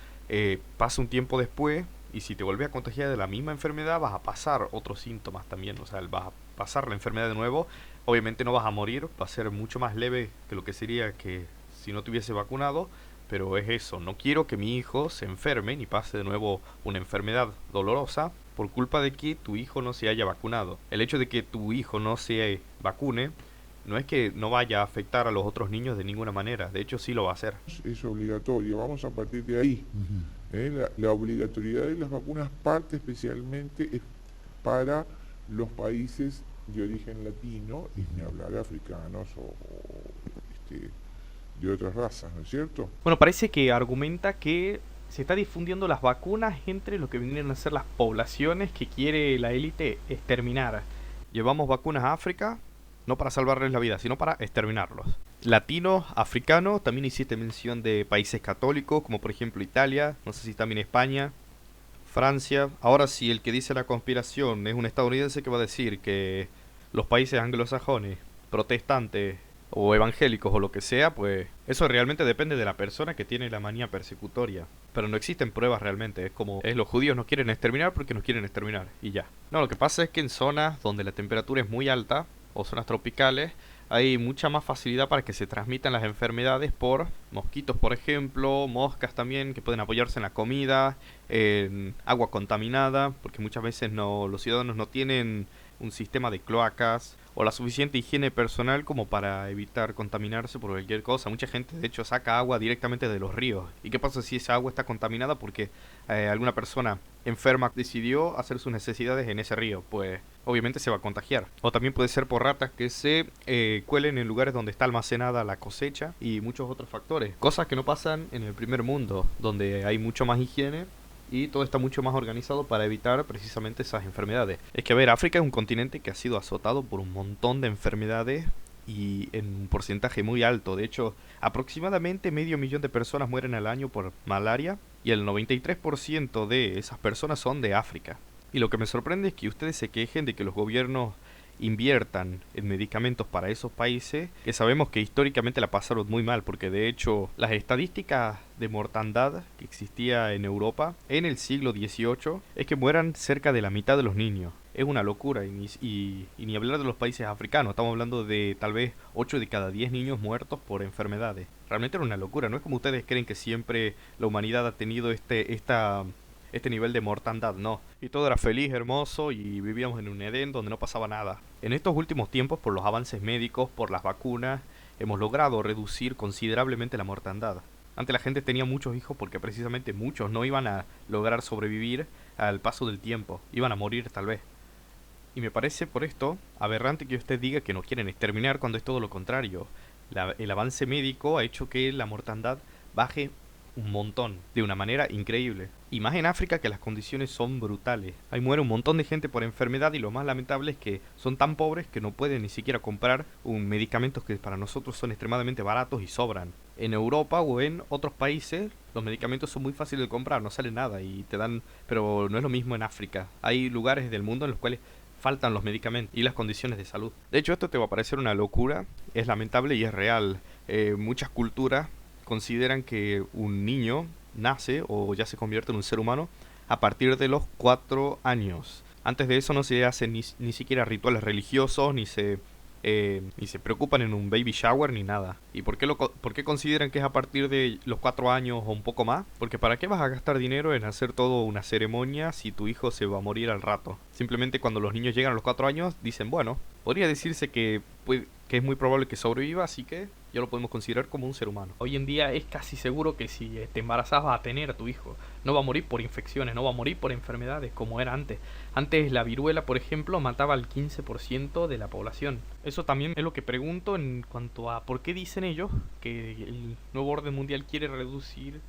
pasa un tiempo después y si te vuelves a contagiar de la misma enfermedad vas a pasar otros síntomas también, o sea, vas a pasar la enfermedad de nuevo. Obviamente no vas a morir, va a ser mucho más leve que lo que sería que si no te hubiese vacunado, pero es eso, no quiero que mi hijo se enferme ni pase de nuevo una enfermedad dolorosa por culpa de que tu hijo no se haya vacunado. El hecho de que tu hijo no se vacune no es que no vaya a afectar a los otros niños de ninguna manera, de hecho sí lo va a hacer. Es obligatorio, vamos a partir de ahí. La obligatoriedad de las vacunas parte especialmente para los países de origen latino, y ni hablar africanos o de otras razas, ¿no es cierto? Bueno, parece que argumenta que se está difundiendo las vacunas entre lo que vienen a ser las poblaciones que quiere la élite exterminar. Llevamos vacunas a África, no para salvarles la vida, sino para exterminarlos. Latinos, africanos, también hiciste mención de países católicos, como por ejemplo Italia, no sé si también España, Francia. Ahora si el que dice la conspiración es un estadounidense que va a decir que los países anglosajones, protestantes o evangélicos o lo que sea, pues eso realmente depende de la persona que tiene la manía persecutoria. Pero no existen pruebas realmente, es como los judíos nos quieren exterminar porque nos quieren exterminar y ya. No, lo que pasa es que en zonas donde la temperatura es muy alta o zonas tropicales hay mucha más facilidad para que se transmitan las enfermedades por mosquitos, por ejemplo, moscas también que pueden apoyarse en la comida, en agua contaminada, porque muchas veces los ciudadanos no tienen un sistema de cloacas o la suficiente higiene personal como para evitar contaminarse por cualquier cosa. Mucha gente de hecho saca agua directamente de los ríos. ¿Y qué pasa si esa agua está contaminada porque alguna persona enferma decidió hacer sus necesidades en ese río? Pues obviamente se va a contagiar. O también puede ser por ratas que se cuelen en lugares donde está almacenada la cosecha y muchos otros factores. Cosas que no pasan en el primer mundo, donde hay mucho más higiene y todo está mucho más organizado para evitar precisamente esas enfermedades. Es que, a ver, África es un continente que ha sido azotado por un montón de enfermedades y en un porcentaje muy alto. De hecho, aproximadamente 500.000 de personas mueren al año por malaria y el 93% de esas personas son de África. Y lo que me sorprende es que ustedes se quejen de que los gobiernos inviertan en medicamentos para esos países que sabemos que históricamente la pasaron muy mal, porque de hecho las estadísticas de mortandad que existía en Europa en el siglo XVIII es que mueran cerca de la mitad de los niños. Es una locura, y ni hablar de los países africanos, estamos hablando de tal vez 8 de cada 10 niños muertos por enfermedades. Realmente era una locura, no es como ustedes creen que siempre la humanidad ha tenido este nivel de mortandad, no. Y todo era feliz, hermoso y vivíamos en un Edén donde no pasaba nada. En estos últimos tiempos, por los avances médicos, por las vacunas, hemos logrado reducir considerablemente la mortandad. Antes la gente tenía muchos hijos porque precisamente muchos no iban a lograr sobrevivir al paso del tiempo, iban a morir tal vez. Y me parece por esto aberrante que usted diga que no quieren exterminar cuando es todo lo contrario. El avance médico ha hecho que la mortandad baje un montón, de una manera increíble. Y más en África, que las condiciones son brutales. Ahí muere un montón de gente por enfermedad y lo más lamentable es que son tan pobres que no pueden ni siquiera comprar medicamentos que para nosotros son extremadamente baratos y sobran. En Europa o en otros países los medicamentos son muy fáciles de comprar, no sale nada y te dan... Pero no es lo mismo en África. Hay lugares del mundo en los cuales faltan los medicamentos y las condiciones de salud. De hecho, esto te va a parecer una locura, es lamentable y es real. Muchas culturas consideran que un niño nace o ya se convierte en un ser humano a partir de los 4 años. Antes de eso no se hacen ni siquiera rituales religiosos, ni se preocupan en un baby shower ni nada. ¿Y por qué consideran que es a partir de los 4 años o un poco más? Porque ¿para qué vas a gastar dinero en hacer todo una ceremonia si tu hijo se va a morir al rato? Simplemente cuando los niños llegan a los 4 años dicen, bueno, podría decirse que es muy probable que sobreviva, así que ya lo podemos considerar como un ser humano. Hoy en día es casi seguro que si te embarazas vas a tener a tu hijo. No va a morir por infecciones, no va a morir por enfermedades como era antes. Antes la viruela, por ejemplo, mataba al 15% de la población. Eso también es lo que pregunto en cuanto a por qué dicen ellos que el nuevo orden mundial quiere reducir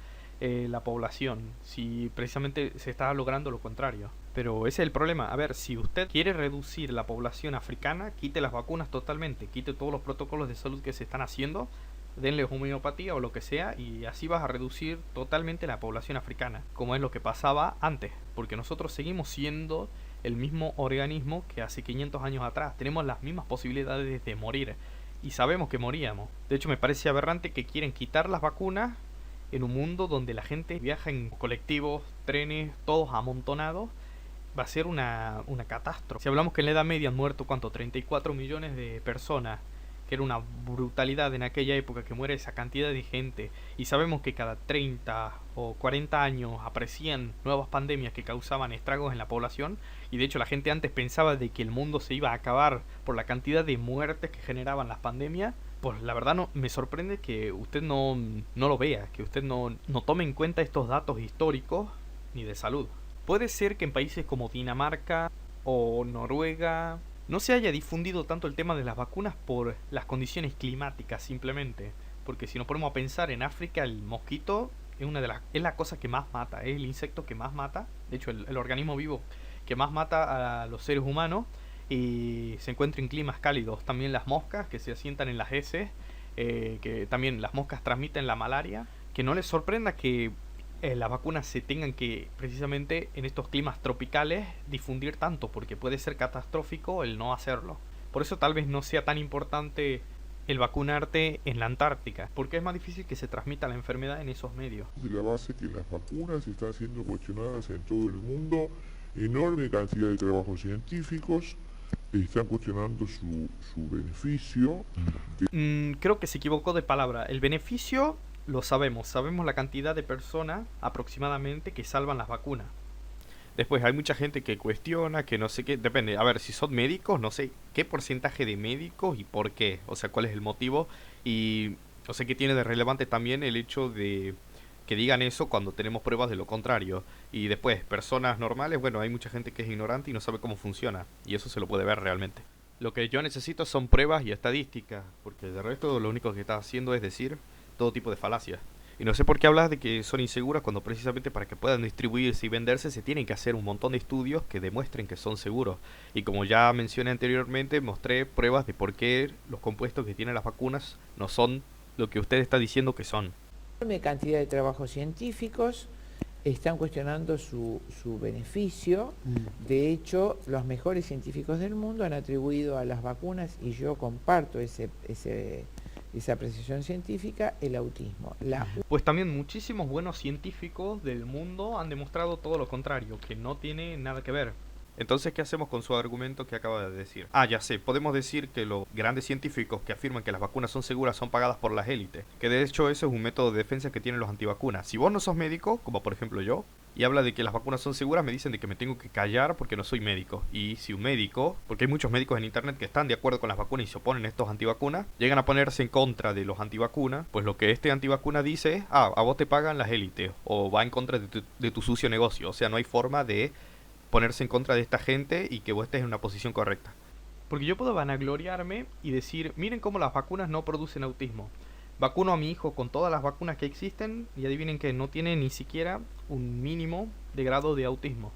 la población, si precisamente se está logrando lo contrario. Pero ese es el problema. A ver, si usted quiere reducir la población africana, quite las vacunas totalmente, quite todos los protocolos de salud que se están haciendo, denle homeopatía o lo que sea, y así vas a reducir totalmente la población africana, como es lo que pasaba antes, porque nosotros seguimos siendo el mismo organismo que hace 500 años atrás. Tenemos las mismas posibilidades de morir y sabemos que moríamos. De hecho, me parece aberrante que quieren quitar las vacunas en un mundo donde la gente viaja en colectivos, trenes, todos amontonados. Va a ser una catástrofe. Si hablamos que en la Edad Media han muerto, ¿cuánto? 34 millones de personas, que era una brutalidad en aquella época que muere esa cantidad de gente, y sabemos que cada 30 o 40 años aparecían nuevas pandemias que causaban estragos en la población, y de hecho la gente antes pensaba de que el mundo se iba a acabar por la cantidad de muertes que generaban las pandemias. Pues la verdad no me sorprende que usted no lo vea, que usted no tome en cuenta estos datos históricos ni de salud. Puede ser que en países como Dinamarca o Noruega no se haya difundido tanto el tema de las vacunas por las condiciones climáticas simplemente. Porque si nos ponemos a pensar, en África el mosquito es la cosa que más mata, es el insecto que más mata. De hecho, el organismo vivo que más mata a los seres humanos, y se encuentra en climas cálidos. También las moscas que se asientan en las heces, que también las moscas transmiten la malaria. Que no les sorprenda que las vacunas se tengan que, precisamente en estos climas tropicales, difundir tanto, porque puede ser catastrófico el no hacerlo. Por eso tal vez no sea tan importante el vacunarte en la Antártica, porque es más difícil que se transmita la enfermedad en esos medios. De la base que las vacunas están siendo cuestionadas en todo el mundo, enorme cantidad de trabajos científicos están cuestionando su beneficio. Creo que se equivocó de palabra. El beneficio lo sabemos la cantidad de personas aproximadamente que salvan las vacunas. Después hay mucha gente que cuestiona, que no sé qué, depende, a ver, si son médicos, no sé qué porcentaje de médicos y por qué, o sea, cuál es el motivo, y no sé qué tiene de relevante también el hecho de que digan eso cuando tenemos pruebas de lo contrario. Y después, personas normales, bueno, hay mucha gente que es ignorante y no sabe cómo funciona, y eso se lo puede ver realmente. Lo que yo necesito son pruebas y estadísticas, porque de resto lo único que está haciendo es decir todo tipo de falacias. Y no sé por qué hablas de que son inseguras cuando precisamente para que puedan distribuirse y venderse se tienen que hacer un montón de estudios que demuestren que son seguros. Y como ya mencioné anteriormente, mostré pruebas de por qué los compuestos que tienen las vacunas no son lo que usted está diciendo que son. Enorme cantidad de trabajos científicos están cuestionando su beneficio. De hecho, los mejores científicos del mundo han atribuido a las vacunas, y yo comparto esa apreciación científica, el autismo. Pues también muchísimos buenos científicos del mundo han demostrado todo lo contrario, que no tiene nada que ver. Entonces, ¿qué hacemos con su argumento que acaba de decir? Ah, ya sé, podemos decir que los grandes científicos que afirman que las vacunas son seguras son pagadas por las élites, que de hecho eso es un método de defensa que tienen los antivacunas. Si vos no sos médico, como por ejemplo yo, y habla de que las vacunas son seguras, me dicen de que me tengo que callar porque no soy médico. Y si un médico, porque hay muchos médicos en internet que están de acuerdo con las vacunas y se oponen a estos antivacunas, llegan a ponerse en contra de los antivacunas, pues lo que este antivacuna dice es, a vos te pagan las élites, o va en contra de tu sucio negocio. O sea, no hay forma de ponerse en contra de esta gente y que vos estés en una posición correcta. Porque yo puedo vanagloriarme y decir, miren cómo las vacunas no producen autismo. Vacuno a mi hijo con todas las vacunas que existen y adivinen que no tiene ni siquiera un mínimo de grado de autismo.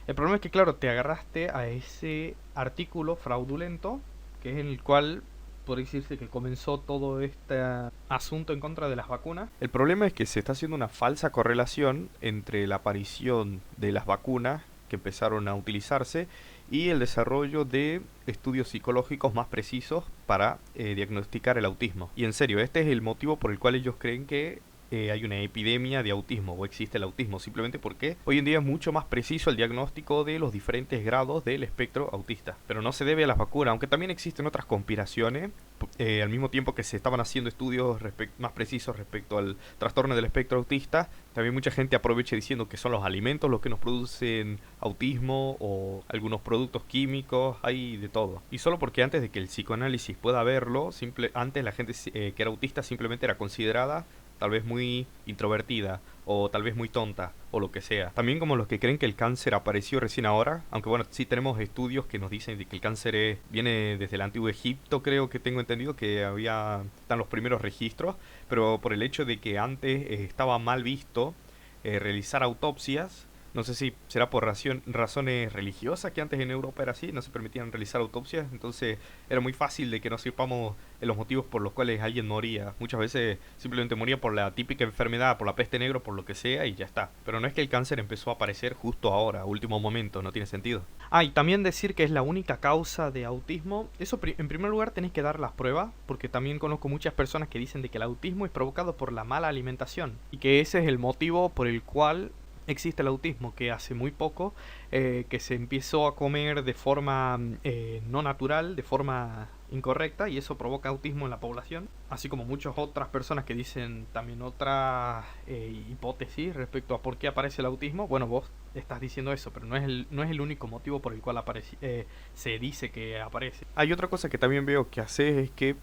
El problema es que, claro, te agarraste a ese artículo fraudulento, que es en el cual podría decirse que comenzó todo este asunto en contra de las vacunas. El problema es que se está haciendo una falsa correlación entre la aparición de las vacunas que empezaron a utilizarse y el desarrollo de estudios psicológicos más precisos para diagnosticar el autismo. Y en serio, este es el motivo por el cual ellos creen que hay una epidemia de autismo o existe el autismo, simplemente porque hoy en día es mucho más preciso el diagnóstico de los diferentes grados del espectro autista. Pero no se debe a las vacunas, aunque también existen otras conspiraciones, al mismo tiempo que se estaban haciendo estudios más precisos respecto al trastorno del espectro autista, también mucha gente aprovecha diciendo que son los alimentos los que nos producen autismo o algunos productos químicos, hay de todo. Y solo porque antes de que el psicoanálisis pueda verlo, antes la gente que era autista simplemente era considerada tal vez muy introvertida o tal vez muy tonta o lo que sea. También como los que creen que el cáncer apareció recién ahora, aunque bueno, sí tenemos estudios que nos dicen de que el cáncer viene desde el antiguo Egipto, creo que tengo entendido que están los primeros registros, pero por el hecho de que antes estaba mal visto realizar autopsias. No sé si será por razones religiosas, que antes en Europa era así, no se permitían realizar autopsias, entonces era muy fácil de que no sepamos los motivos por los cuales alguien moría. Muchas veces simplemente moría por la típica enfermedad, por la peste negra, por lo que sea, y ya está. Pero no es que el cáncer empezó a aparecer justo ahora, a último momento, no tiene sentido. Ah, y también decir que es la única causa de autismo, eso en primer lugar tenéis que dar las pruebas, porque también conozco muchas personas que dicen de que el autismo es provocado por la mala alimentación, y que ese es el motivo por el cual existe el autismo, que hace muy poco que se empezó a comer de forma no natural, de forma incorrecta, y eso provoca autismo en la población, así como muchas otras personas que dicen también otras hipótesis respecto a por qué aparece el autismo. Bueno, vos estás diciendo eso, pero no es el único motivo por el cual se dice que aparece. Hay otra cosa que también veo que haces, es que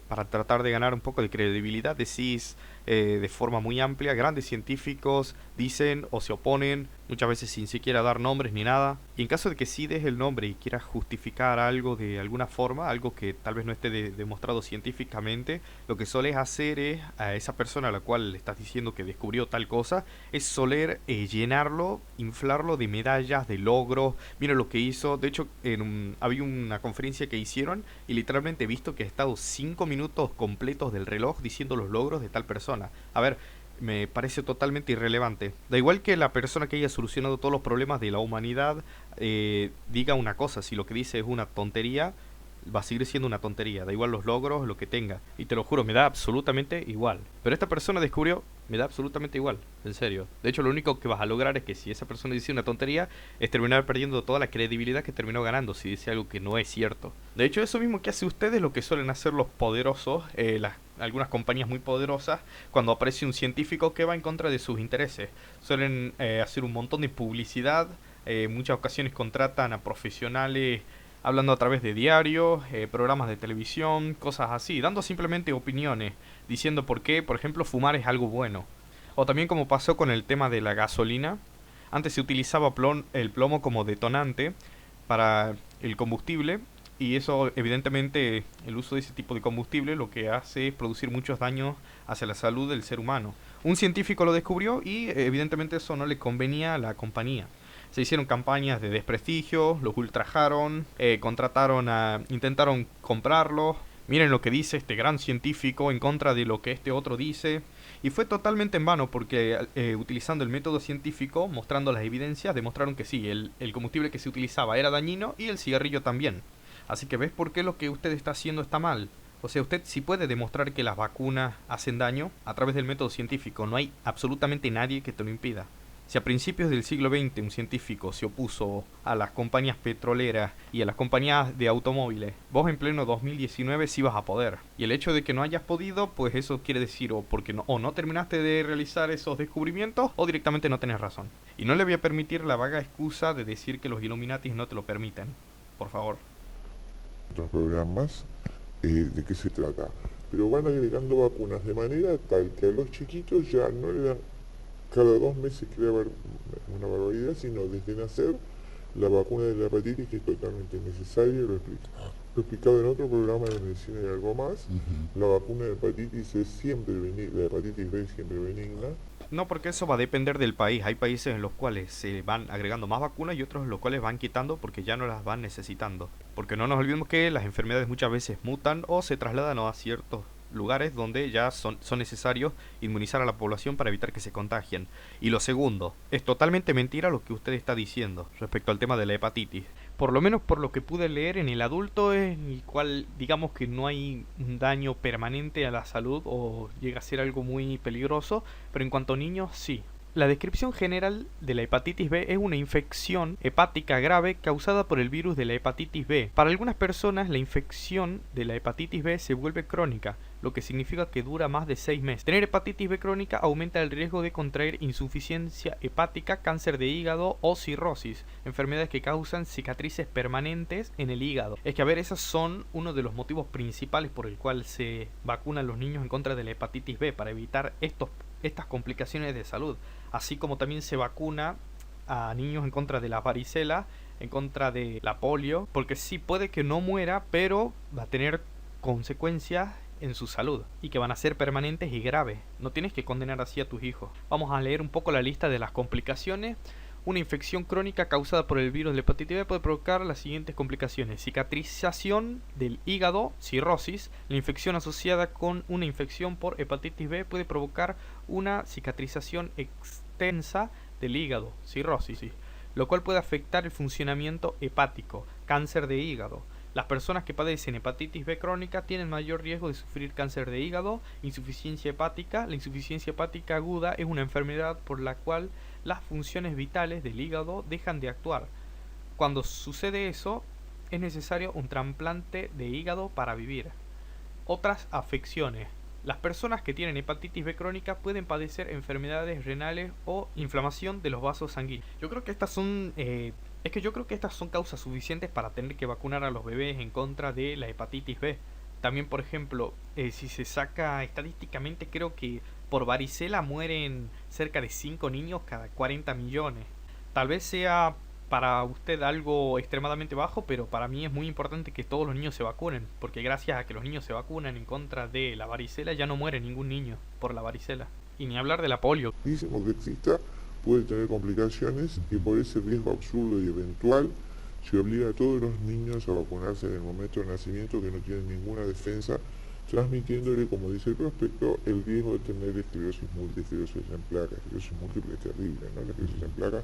para tratar de ganar un poco de credibilidad decís de forma muy amplia, grandes científicos dicen o se oponen, muchas veces sin siquiera dar nombres ni nada, y en caso de que sí des el nombre y quieras justificar algo de alguna forma, algo que tal vez no esté demostrado científicamente, lo que soles hacer es a esa persona a la cual le estás diciendo que descubrió tal cosa, es soler llenarlo, inflarlo de medallas, de logros. Mira lo que hizo. De hecho, había una conferencia que hicieron y literalmente he visto que ha estado 5 minutos completos del reloj diciendo los logros de tal persona. A ver, me parece totalmente irrelevante. Da igual que la persona que haya solucionado todos los problemas de la humanidad diga una cosa, si lo que dice es una tontería, va a seguir siendo una tontería, da igual los logros, lo que tenga. Y te lo juro, me da absolutamente igual. Pero esta persona descubrió, me da absolutamente igual, en serio. De hecho, lo único que vas a lograr es que si esa persona dice una tontería, es terminar perdiendo toda la credibilidad que terminó ganando si dice algo que no es cierto. De hecho, eso mismo que hace ustedes, lo que suelen hacer los poderosos, algunas compañías muy poderosas, cuando aparece un científico que va en contra de sus intereses. Suelen hacer un montón de publicidad, en muchas ocasiones contratan a profesionales hablando a través de diarios, programas de televisión, cosas así, dando simplemente opiniones, diciendo por qué, por ejemplo, fumar es algo bueno. O también como pasó con el tema de la gasolina, antes se utilizaba el plomo como detonante para el combustible, y eso evidentemente el uso de ese tipo de combustible lo que hace es producir muchos daños hacia la salud del ser humano. Un científico lo descubrió y evidentemente eso no le convenía a la compañía. Se hicieron campañas de desprestigio, los ultrajaron, intentaron comprarlos. Miren lo que dice este gran científico en contra de lo que este otro dice. Y fue totalmente en vano porque utilizando el método científico, mostrando las evidencias, demostraron que sí, el combustible que se utilizaba era dañino y el cigarrillo también. Así que ves por qué lo que usted está haciendo está mal. O sea, usted sí puede demostrar que las vacunas hacen daño a través del método científico. No hay absolutamente nadie que te lo impida. Si a principios del siglo XX un científico se opuso a las compañías petroleras y a las compañías de automóviles, vos en pleno 2019 sí vas a poder. Y el hecho de que no hayas podido, pues eso quiere decir o porque no terminaste de realizar esos descubrimientos o directamente no tenés razón. Y no le voy a permitir la vaga excusa de decir que los Illuminatis no te lo permiten. Por favor. Otros programas, ¿de qué se trata? Pero van agregando vacunas de manera tal que a los chiquitos ya no le dan cada 2 meses, que era una barbaridad, sino desde nacer la vacuna de la hepatitis, que es totalmente necesaria. Lo he explicado en otro programa de medicina y algo más. La vacuna de hepatitis es siempre benigna, la hepatitis B es siempre benigna. No, porque eso va a depender del país. Hay países en los cuales se van agregando más vacunas y otros en los cuales van quitando porque ya no las van necesitando. Porque no nos olvidemos que las enfermedades muchas veces mutan o se trasladan a ciertos lugares donde ya son necesarios inmunizar a la población para evitar que se contagien. Y lo segundo, es totalmente mentira lo que usted está diciendo respecto al tema de la hepatitis. Por lo menos por lo que pude leer, en el adulto es el cual digamos que no hay un daño permanente a la salud o llega a ser algo muy peligroso, pero en cuanto a niños sí. La descripción general de la hepatitis B es una infección hepática grave causada por el virus de la hepatitis B. Para algunas personas la infección de la hepatitis B se vuelve crónica, lo que significa que dura más de 6 meses. Tener hepatitis B crónica aumenta el riesgo de contraer insuficiencia hepática, cáncer de hígado o cirrosis, enfermedades que causan cicatrices permanentes en el hígado. Es que a ver, esos son uno de los motivos principales por el cual se vacunan los niños en contra de la hepatitis B, para evitar estas complicaciones de salud. Así como también se vacuna a niños en contra de la varicela, en contra de la polio, porque sí puede que no muera, pero va a tener consecuencias en su salud y que van a ser permanentes y graves. No tienes que condenar así a tus hijos. Vamos a leer un poco la lista de las complicaciones. Una infección crónica causada por el virus de la hepatitis B puede provocar las siguientes complicaciones: cicatrización del hígado, cirrosis. La infección asociada con una infección por hepatitis B puede provocar una cicatrización extensa del hígado, cirrosis, lo cual puede afectar el funcionamiento hepático, cáncer de hígado. Las personas que padecen hepatitis B crónica tienen mayor riesgo de sufrir cáncer de hígado, insuficiencia hepática. La insuficiencia hepática aguda es una enfermedad por la cual las funciones vitales del hígado dejan de actuar. Cuando sucede eso, es necesario un trasplante de hígado para vivir. Otras afecciones. Las personas que tienen hepatitis B crónica pueden padecer enfermedades renales o inflamación de los vasos sanguíneos. Yo creo que estas son causas suficientes para tener que vacunar a los bebés en contra de la hepatitis B. También, por ejemplo, si se saca estadísticamente, creo que por varicela mueren cerca de 5 niños cada 40 millones. Tal vez sea para usted algo extremadamente bajo, pero para mí es muy importante que todos los niños se vacunen, porque gracias a que los niños se vacunan en contra de la varicela ya no muere ningún niño por la varicela. Y ni hablar de la polio. Mismo que exista, puede tener complicaciones, y por ese riesgo absurdo y eventual se obliga a todos los niños a vacunarse en el momento del nacimiento, que no tienen ninguna defensa, transmitiéndole, como dice el prospecto, el riesgo de tener esclerosis múltiple, esclerosis en placa. Esclerosis múltiple es terrible, ¿no? La esclerosis en placa.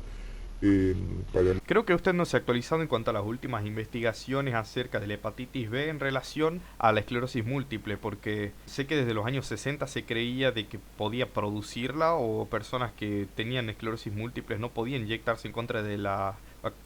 Creo que usted no se ha actualizado en cuanto a las últimas investigaciones acerca de la hepatitis B en relación a la esclerosis múltiple, porque sé que desde los años 60 se creía de que podía producirla, o personas que tenían esclerosis múltiple no podían inyectarse en contra de la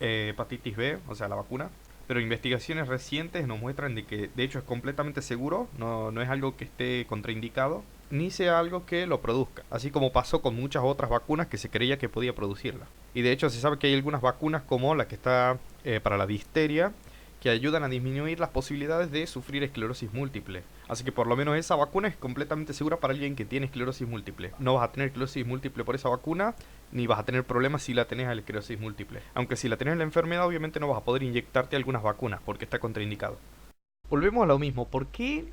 hepatitis B, o sea, la vacuna. Pero investigaciones recientes nos muestran de que de hecho es completamente seguro, no es algo que esté contraindicado, ni sea algo que lo produzca, así como pasó con muchas otras vacunas que se creía que podía producirla. Y de hecho se sabe que hay algunas vacunas, como la que está para la difteria, que ayudan a disminuir las posibilidades de sufrir esclerosis múltiple. Así que por lo menos esa vacuna es completamente segura para alguien que tiene esclerosis múltiple. No vas a tener esclerosis múltiple por esa vacuna, ni vas a tener problemas si la tenés a la esclerosis múltiple. Aunque si la tenés la enfermedad, obviamente no vas a poder inyectarte algunas vacunas, porque está contraindicado. Volvemos a lo mismo. ¿Por qué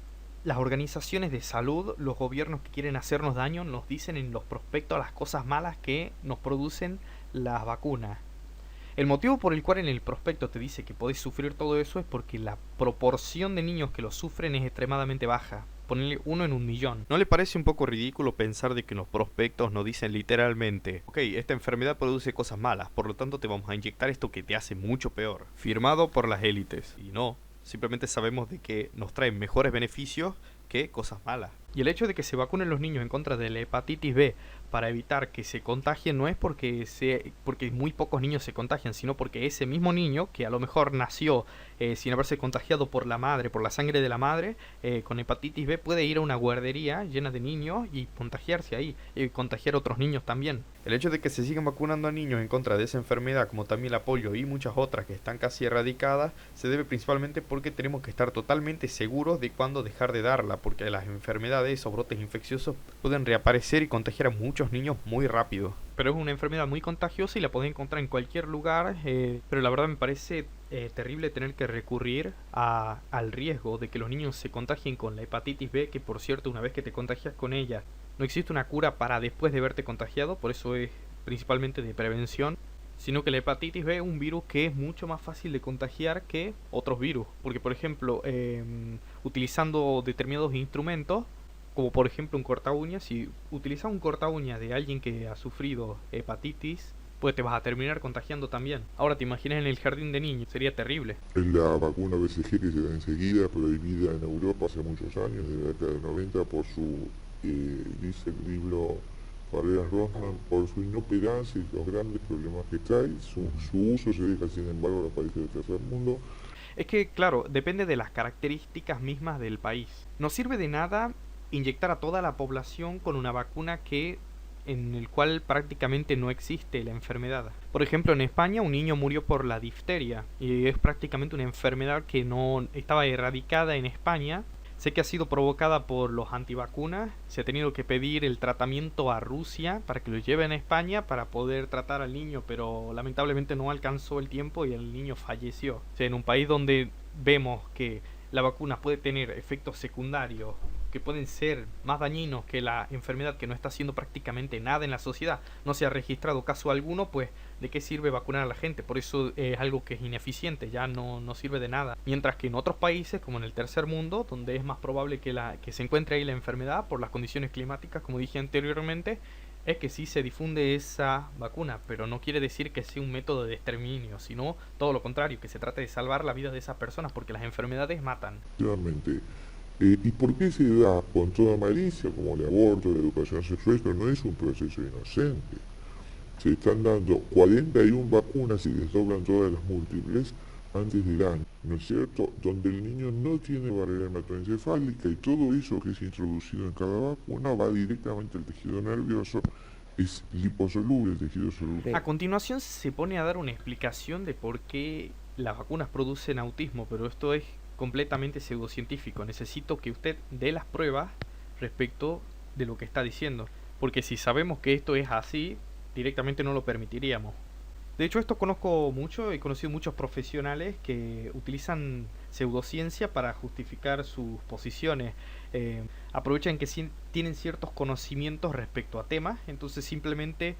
las organizaciones de salud, los gobiernos que quieren hacernos daño, nos dicen en los prospectos las cosas malas que nos producen las vacunas? El motivo por el cual en el prospecto te dice que podés sufrir todo eso es porque la proporción de niños que lo sufren es extremadamente baja. ponerle 1 en 1.000.000. ¿No le parece un poco ridículo pensar de que en los prospectos nos dicen literalmente, ok, esta enfermedad produce cosas malas, por lo tanto te vamos a inyectar esto que te hace mucho peor, firmado por las élites? Y no, simplemente sabemos de que nos traen mejores beneficios que cosas malas. Y el hecho de que se vacunen los niños en contra de la hepatitis B para evitar que se contagien no es porque muy pocos niños se contagian, sino porque ese mismo niño que a lo mejor nació sin haberse contagiado por la madre, por la sangre de la madre, con hepatitis B, puede ir a una guardería llena de niños y contagiarse ahí, y contagiar a otros niños también. El hecho de que se sigan vacunando a niños en contra de esa enfermedad, como también la polio y muchas otras que están casi erradicadas, se debe principalmente porque tenemos que estar totalmente seguros de cuándo dejar de darla, porque las enfermedades o brotes infecciosos pueden reaparecer y contagiar a muchos niños muy rápido. Pero es una enfermedad muy contagiosa y la podés encontrar en cualquier lugar, pero la verdad me parece terrible tener que recurrir al riesgo de que los niños se contagien con la hepatitis B, que por cierto, una vez que te contagias con ella, no existe una cura para después de haberte contagiado, por eso es principalmente de prevención, sino que la hepatitis B es un virus que es mucho más fácil de contagiar que otros virus, porque por ejemplo, utilizando determinados instrumentos, como por ejemplo un corta uñas, si utilizas un corta uñas de alguien que ha sufrido hepatitis, pues te vas a terminar contagiando también. Ahora te imaginas en el jardín de niños, sería terrible. Es la vacuna BCG que se da enseguida, prohibida en Europa hace muchos años, desde la década del 90, por su, dice el libro Barreras Rosman, por su inoperancia y los grandes problemas que trae. Su uso se deja, sin embargo, a los países del tercer mundo. Es que, claro, depende de las características mismas del país. No sirve de nada inyectar a toda la población con una vacuna en el cual prácticamente no existe la enfermedad. Por ejemplo, en España un niño murió por la difteria y es prácticamente una enfermedad que no estaba erradicada en España. Sé que ha sido provocada por los antivacunas. Se ha tenido que pedir el tratamiento a Rusia para que lo lleven a España para poder tratar al niño, pero lamentablemente no alcanzó el tiempo y el niño falleció. O sea, en un país donde vemos que la vacuna puede tener efectos secundarios que pueden ser más dañinos que la enfermedad, que no está haciendo prácticamente nada en la sociedad, no se ha registrado caso alguno, pues ¿de qué sirve vacunar a la gente? Por eso es algo que es ineficiente, ya no sirve de nada. Mientras que en otros países, como en el tercer mundo, donde es más probable que se encuentre ahí la enfermedad por las condiciones climáticas, como dije anteriormente, es que sí se difunde esa vacuna, pero no quiere decir que sea un método de exterminio, sino todo lo contrario, que se trate de salvar la vida de esas personas, porque las enfermedades matan. Realmente. ¿Y por qué se da con toda malicia, como el aborto, la educación sexual? Esto no es un proceso inocente. Se están dando 41 vacunas y desdoblan todas las múltiples antes del año, ¿no es cierto? Donde el niño no tiene barrera hematoencefálica y todo eso que es introducido en cada vacuna va directamente al tejido nervioso. Es liposoluble el tejido soluble. A continuación se pone a dar una explicación de por qué las vacunas producen autismo, pero esto es completamente pseudocientífico. Necesito que usted dé las pruebas respecto de lo que está diciendo, porque si sabemos que esto es así, directamente no lo permitiríamos. De hecho, esto conozco mucho, he conocido muchos profesionales que utilizan pseudociencia para justificar sus posiciones. Aprovechan que tienen ciertos conocimientos respecto a temas, entonces simplemente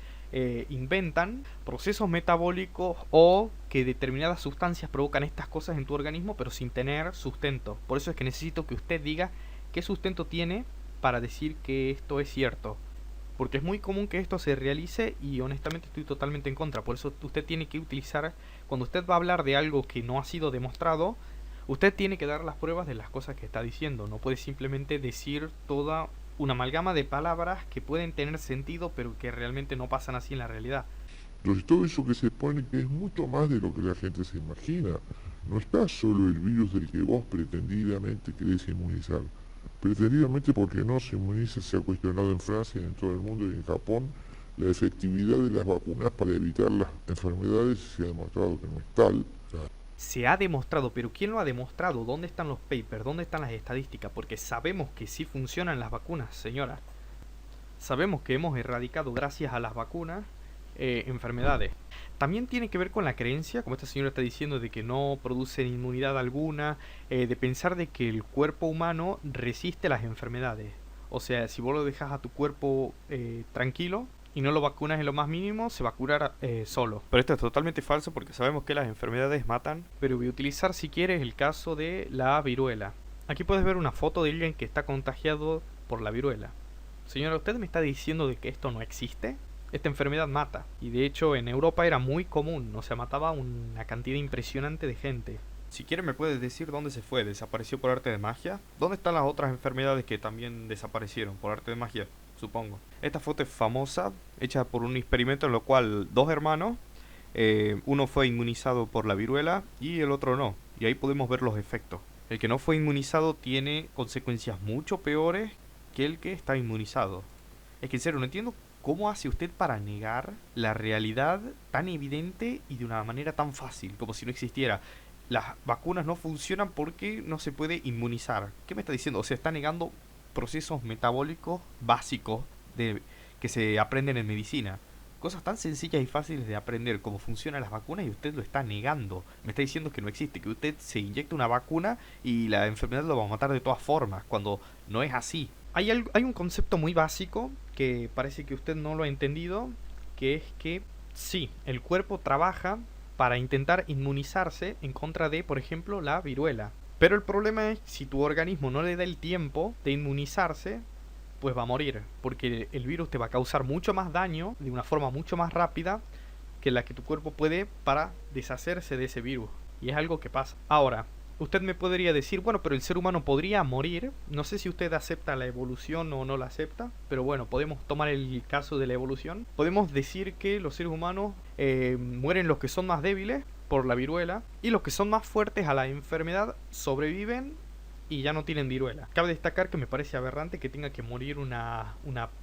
inventan procesos metabólicos o que determinadas sustancias provocan estas cosas en tu organismo, pero sin tener sustento. Por eso es que necesito que usted diga qué sustento tiene para decir que esto es cierto. Porque es muy común que esto se realice y honestamente estoy totalmente en contra. Por eso usted tiene que utilizar, cuando usted va a hablar de algo que no ha sido demostrado, usted tiene que dar las pruebas de las cosas que está diciendo. No puede simplemente decir toda una amalgama de palabras que pueden tener sentido, pero que realmente no pasan así en la realidad. Entonces todo eso que se pone, que es mucho más de lo que la gente se imagina. No está solo el virus del que vos pretendidamente querés inmunizar. Pretendidamente porque no se inmuniza, se ha cuestionado en Francia, en todo el mundo y en Japón la efectividad de las vacunas para evitar las enfermedades. Se ha demostrado que no es tal. Se ha demostrado, pero ¿quién lo ha demostrado? ¿Dónde están los papers? ¿Dónde están las estadísticas? Porque sabemos que sí funcionan las vacunas, señora. Sabemos que hemos erradicado, gracias a las vacunas, enfermedades. También tiene que ver con la creencia, como esta señora está diciendo, de que no producen inmunidad alguna, de pensar de que el cuerpo humano resiste las enfermedades. O sea, si vos lo dejas a tu cuerpo tranquilo y no lo vacunas en lo más mínimo, se va a curar solo. Pero esto es totalmente falso porque sabemos que las enfermedades matan. Pero voy a utilizar, si quieres, el caso de la viruela. Aquí puedes ver una foto de alguien que está contagiado por la viruela. Señora, ¿usted me está diciendo de que esto no existe? Esta enfermedad mata, y de hecho en Europa era muy común, o sea, mataba una cantidad impresionante de gente. Si quiere me puede decir dónde se fue, ¿desapareció por arte de magia? ¿Dónde están las otras enfermedades que también desaparecieron por arte de magia? Supongo. Esta foto es famosa, hecha por un experimento en lo cual dos hermanos, uno fue inmunizado por la viruela y el otro no, y ahí podemos ver los efectos. El que no fue inmunizado tiene consecuencias mucho peores que el que está inmunizado. Es que en serio, no entiendo cómo hace usted para negar la realidad tan evidente y de una manera tan fácil, como si no existiera. Las vacunas no funcionan porque no se puede inmunizar. ¿Qué me está diciendo? O sea, está negando procesos metabólicos básicos que se aprenden en medicina. Cosas tan sencillas y fáciles de aprender como funcionan las vacunas y usted lo está negando. Me está diciendo que no existe, que usted se inyecta una vacuna y la enfermedad lo va a matar de todas formas, cuando no es así. Hay un concepto muy básico que parece que usted no lo ha entendido, que es que sí, el cuerpo trabaja para intentar inmunizarse en contra de, por ejemplo, la viruela. Pero el problema es si tu organismo no le da el tiempo de inmunizarse, pues va a morir, porque el virus te va a causar mucho más daño de una forma mucho más rápida que la que tu cuerpo puede para deshacerse de ese virus. Y es algo que pasa. Ahora, usted me podría decir, bueno, pero el ser humano podría morir. No sé si usted acepta la evolución o no la acepta, pero bueno, podemos tomar el caso de la evolución. Podemos decir que los seres humanos mueren los que son más débiles por la viruela y los que son más fuertes a la enfermedad sobreviven y ya no tienen viruela. Cabe destacar que me parece aberrante que tenga que morir una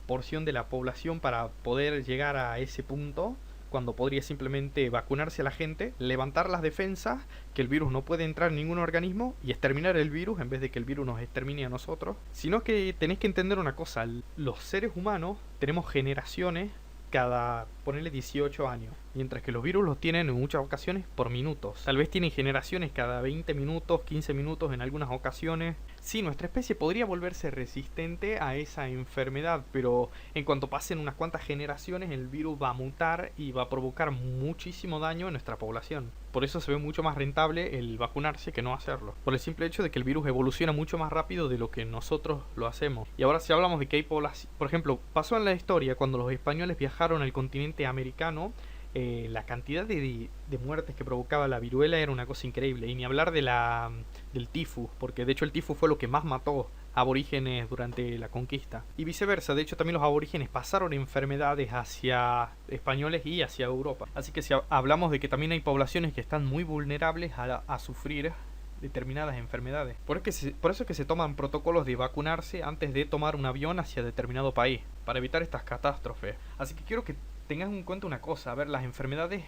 porción de la población para poder llegar a ese punto, cuando podría simplemente vacunarse a la gente, levantar las defensas, que el virus no puede entrar en ningún organismo y exterminar el virus en vez de que el virus nos extermine a nosotros. Sino que tenéis que entender una cosa, los seres humanos tenemos generaciones cada, ponerle 18 años, mientras que los virus los tienen en muchas ocasiones por minutos. Tal vez tienen generaciones cada 20 minutos, 15 minutos en algunas ocasiones. Sí, nuestra especie podría volverse resistente a esa enfermedad, pero en cuanto pasen unas cuantas generaciones el virus va a mutar y va a provocar muchísimo daño en nuestra población. Por eso se ve mucho más rentable el vacunarse que no hacerlo, por el simple hecho de que el virus evoluciona mucho más rápido de lo que nosotros lo hacemos. Y ahora si hablamos de que hay población, por ejemplo, pasó en la historia cuando los españoles viajaron al continente americano, la cantidad de muertes que provocaba la viruela era una cosa increíble. Y ni hablar del tifus, porque de hecho el tifus fue lo que más mató aborígenes durante la conquista. Y viceversa, de hecho también los aborígenes pasaron enfermedades hacia españoles y hacia Europa. Así que si hablamos de que también hay poblaciones que están muy vulnerables a sufrir determinadas enfermedades. Por eso es que se toman protocolos de vacunarse antes de tomar un avión hacia determinado país, para evitar estas catástrofes. Así que quiero que tengas en cuenta una cosa, a ver, las enfermedades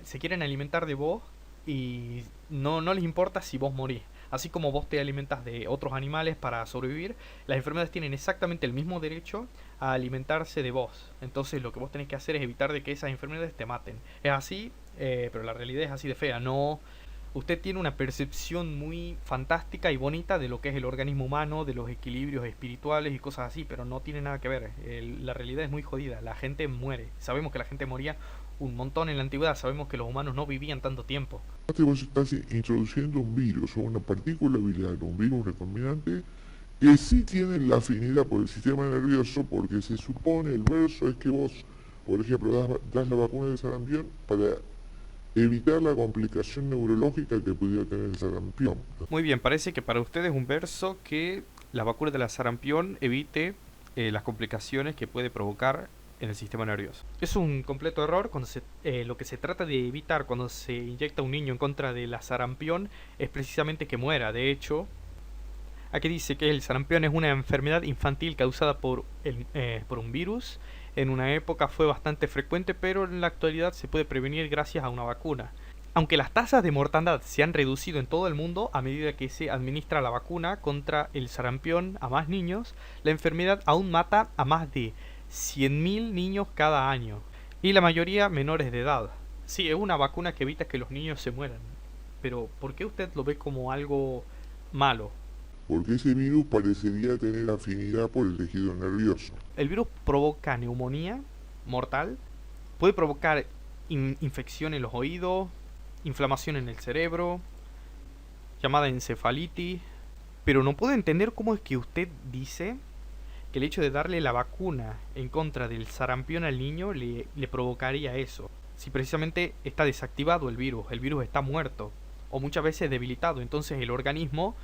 se quieren alimentar de vos y no les importa si vos morís. Así como vos te alimentas de otros animales para sobrevivir, las enfermedades tienen exactamente el mismo derecho a alimentarse de vos. Entonces lo que vos tenés que hacer es evitar de que esas enfermedades te maten. Es así, pero la realidad es así de fea. No, usted tiene una percepción muy fantástica y bonita de lo que es el organismo humano, de los equilibrios espirituales y cosas así, pero no tiene nada que ver. La realidad es muy jodida, la gente muere. Sabemos que la gente moría un montón en la antigüedad, sabemos que los humanos no vivían tanto tiempo. Vos estás introduciendo un virus o una partícula viral, un virus recombinante, que sí tiene la afinidad por el sistema nervioso, porque se supone, el verso es que vos, por ejemplo, das la vacuna de sarampión para evitar la complicación neurológica que pudiera tener el sarampión. Muy bien, parece que para ustedes es un verso que la vacuna de la sarampión evite las complicaciones que puede provocar en el sistema nervioso. Es un completo error. Lo que se trata de evitar cuando se inyecta a un niño en contra de la sarampión es precisamente que muera. De hecho, aquí dice que el sarampión es una enfermedad infantil causada por un virus. En una época fue bastante frecuente, pero en la actualidad se puede prevenir gracias a una vacuna. Aunque las tasas de mortandad se han reducido en todo el mundo a medida que se administra la vacuna contra el sarampión a más niños, la enfermedad aún mata a más de 100.000 niños cada año, y la mayoría menores de edad. Sí, es una vacuna que evita que los niños se mueran, pero ¿por qué usted lo ve como algo malo? Porque ese virus parecería tener afinidad por el tejido nervioso. El virus provoca neumonía mortal, puede provocar infección en los oídos, inflamación en el cerebro, llamada encefalitis, Pero no puedo entender cómo es que usted dice que el hecho de darle la vacuna en contra del sarampión al niño le provocaría eso. Si precisamente está desactivado el virus está muerto o muchas veces debilitado, entonces el organismo,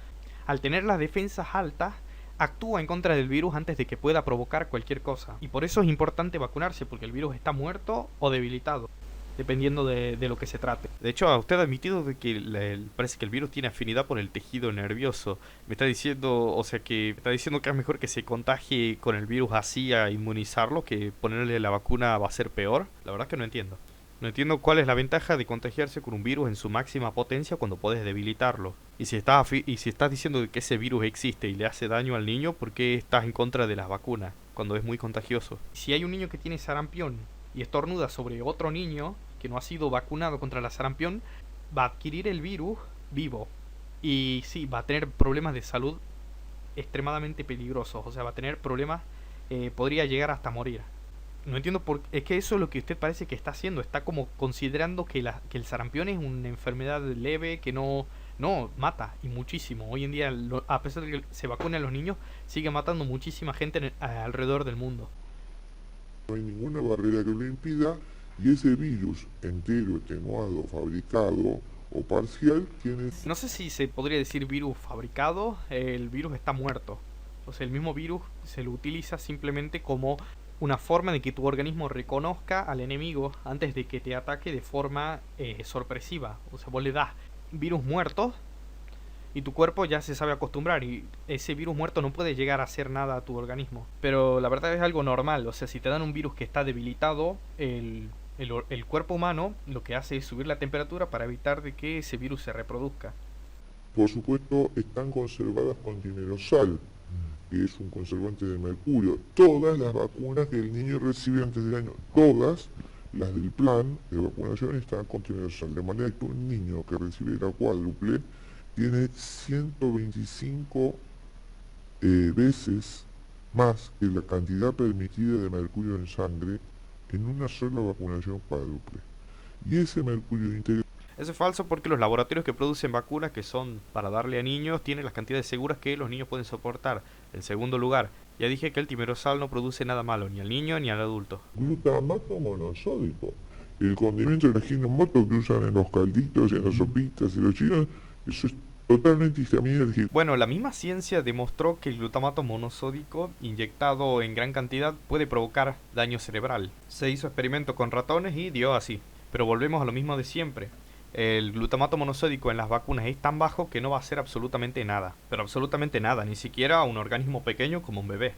al tener las defensas altas, actúa en contra del virus antes de que pueda provocar cualquier cosa. Y por eso es importante vacunarse, porque el virus está muerto o debilitado, dependiendo de lo que se trate. De hecho, usted ha admitido de que parece que el virus tiene afinidad por el tejido nervioso. Me está diciendo, o sea, que está diciendo que es mejor que se contagie con el virus así a inmunizarlo, que ponerle la vacuna va a ser peor. La verdad es que no entiendo. No entiendo cuál es la ventaja de contagiarse con un virus en su máxima potencia cuando puedes debilitarlo. Y si estás diciendo que ese virus existe y le hace daño al niño, ¿por qué estás en contra de las vacunas cuando es muy contagioso? Si hay un niño que tiene sarampión y estornuda sobre otro niño que no ha sido vacunado contra la sarampión, va a adquirir el virus vivo. Y sí, va a tener problemas de salud extremadamente peligrosos. O sea, va a tener problemas, podría llegar hasta morir. No entiendo es que eso es lo que usted parece que está haciendo. Está como considerando que el sarampión es una enfermedad leve que no mata, y muchísimo. Hoy en día, a pesar de que se vacunen a los niños, sigue matando muchísima gente alrededor del mundo. No hay ninguna barrera que lo impida, y ese virus entero, atenuado, fabricado o parcial tiene... No sé si se podría decir virus fabricado. El virus está muerto. O sea, el mismo virus se lo utiliza simplemente como una forma de que tu organismo reconozca al enemigo antes de que te ataque de forma sorpresiva. O sea, vos le das virus muertos y tu cuerpo ya se sabe acostumbrar, y ese virus muerto no puede llegar a hacer nada a tu organismo. Pero la verdad es algo normal. O sea, si te dan un virus que está debilitado, el cuerpo humano lo que hace es subir la temperatura para evitar de que ese virus se reproduzca. Por supuesto, están conservadas con timerosal, que es un conservante de mercurio. Todas las vacunas que el niño recibe antes del año, todas las del plan de vacunación están con timerosal, de manera que un niño que recibe la cuádruple tiene 125 veces más que la cantidad permitida de mercurio en sangre en una sola vacunación cuádruple. Y ese mercurio integral... Eso es falso, porque los laboratorios que producen vacunas que son para darle a niños tienen las cantidades seguras que los niños pueden soportar. En segundo lugar, ya dije que el timerosal no produce nada malo ni al niño ni al adulto. Glutamato monosódico, el condimento de la Ajinomoto que usan en los calditos, en las sopitas y los chinos, eso es totalmente histaminérgico. Bueno, la misma ciencia demostró que el glutamato monosódico inyectado en gran cantidad puede provocar daño cerebral. Se hizo experimento con ratones y dio así. Pero volvemos a lo mismo de siempre. El glutamato monosódico en las vacunas es tan bajo que no va a hacer absolutamente nada. Pero absolutamente nada, ni siquiera a un organismo pequeño como un bebé.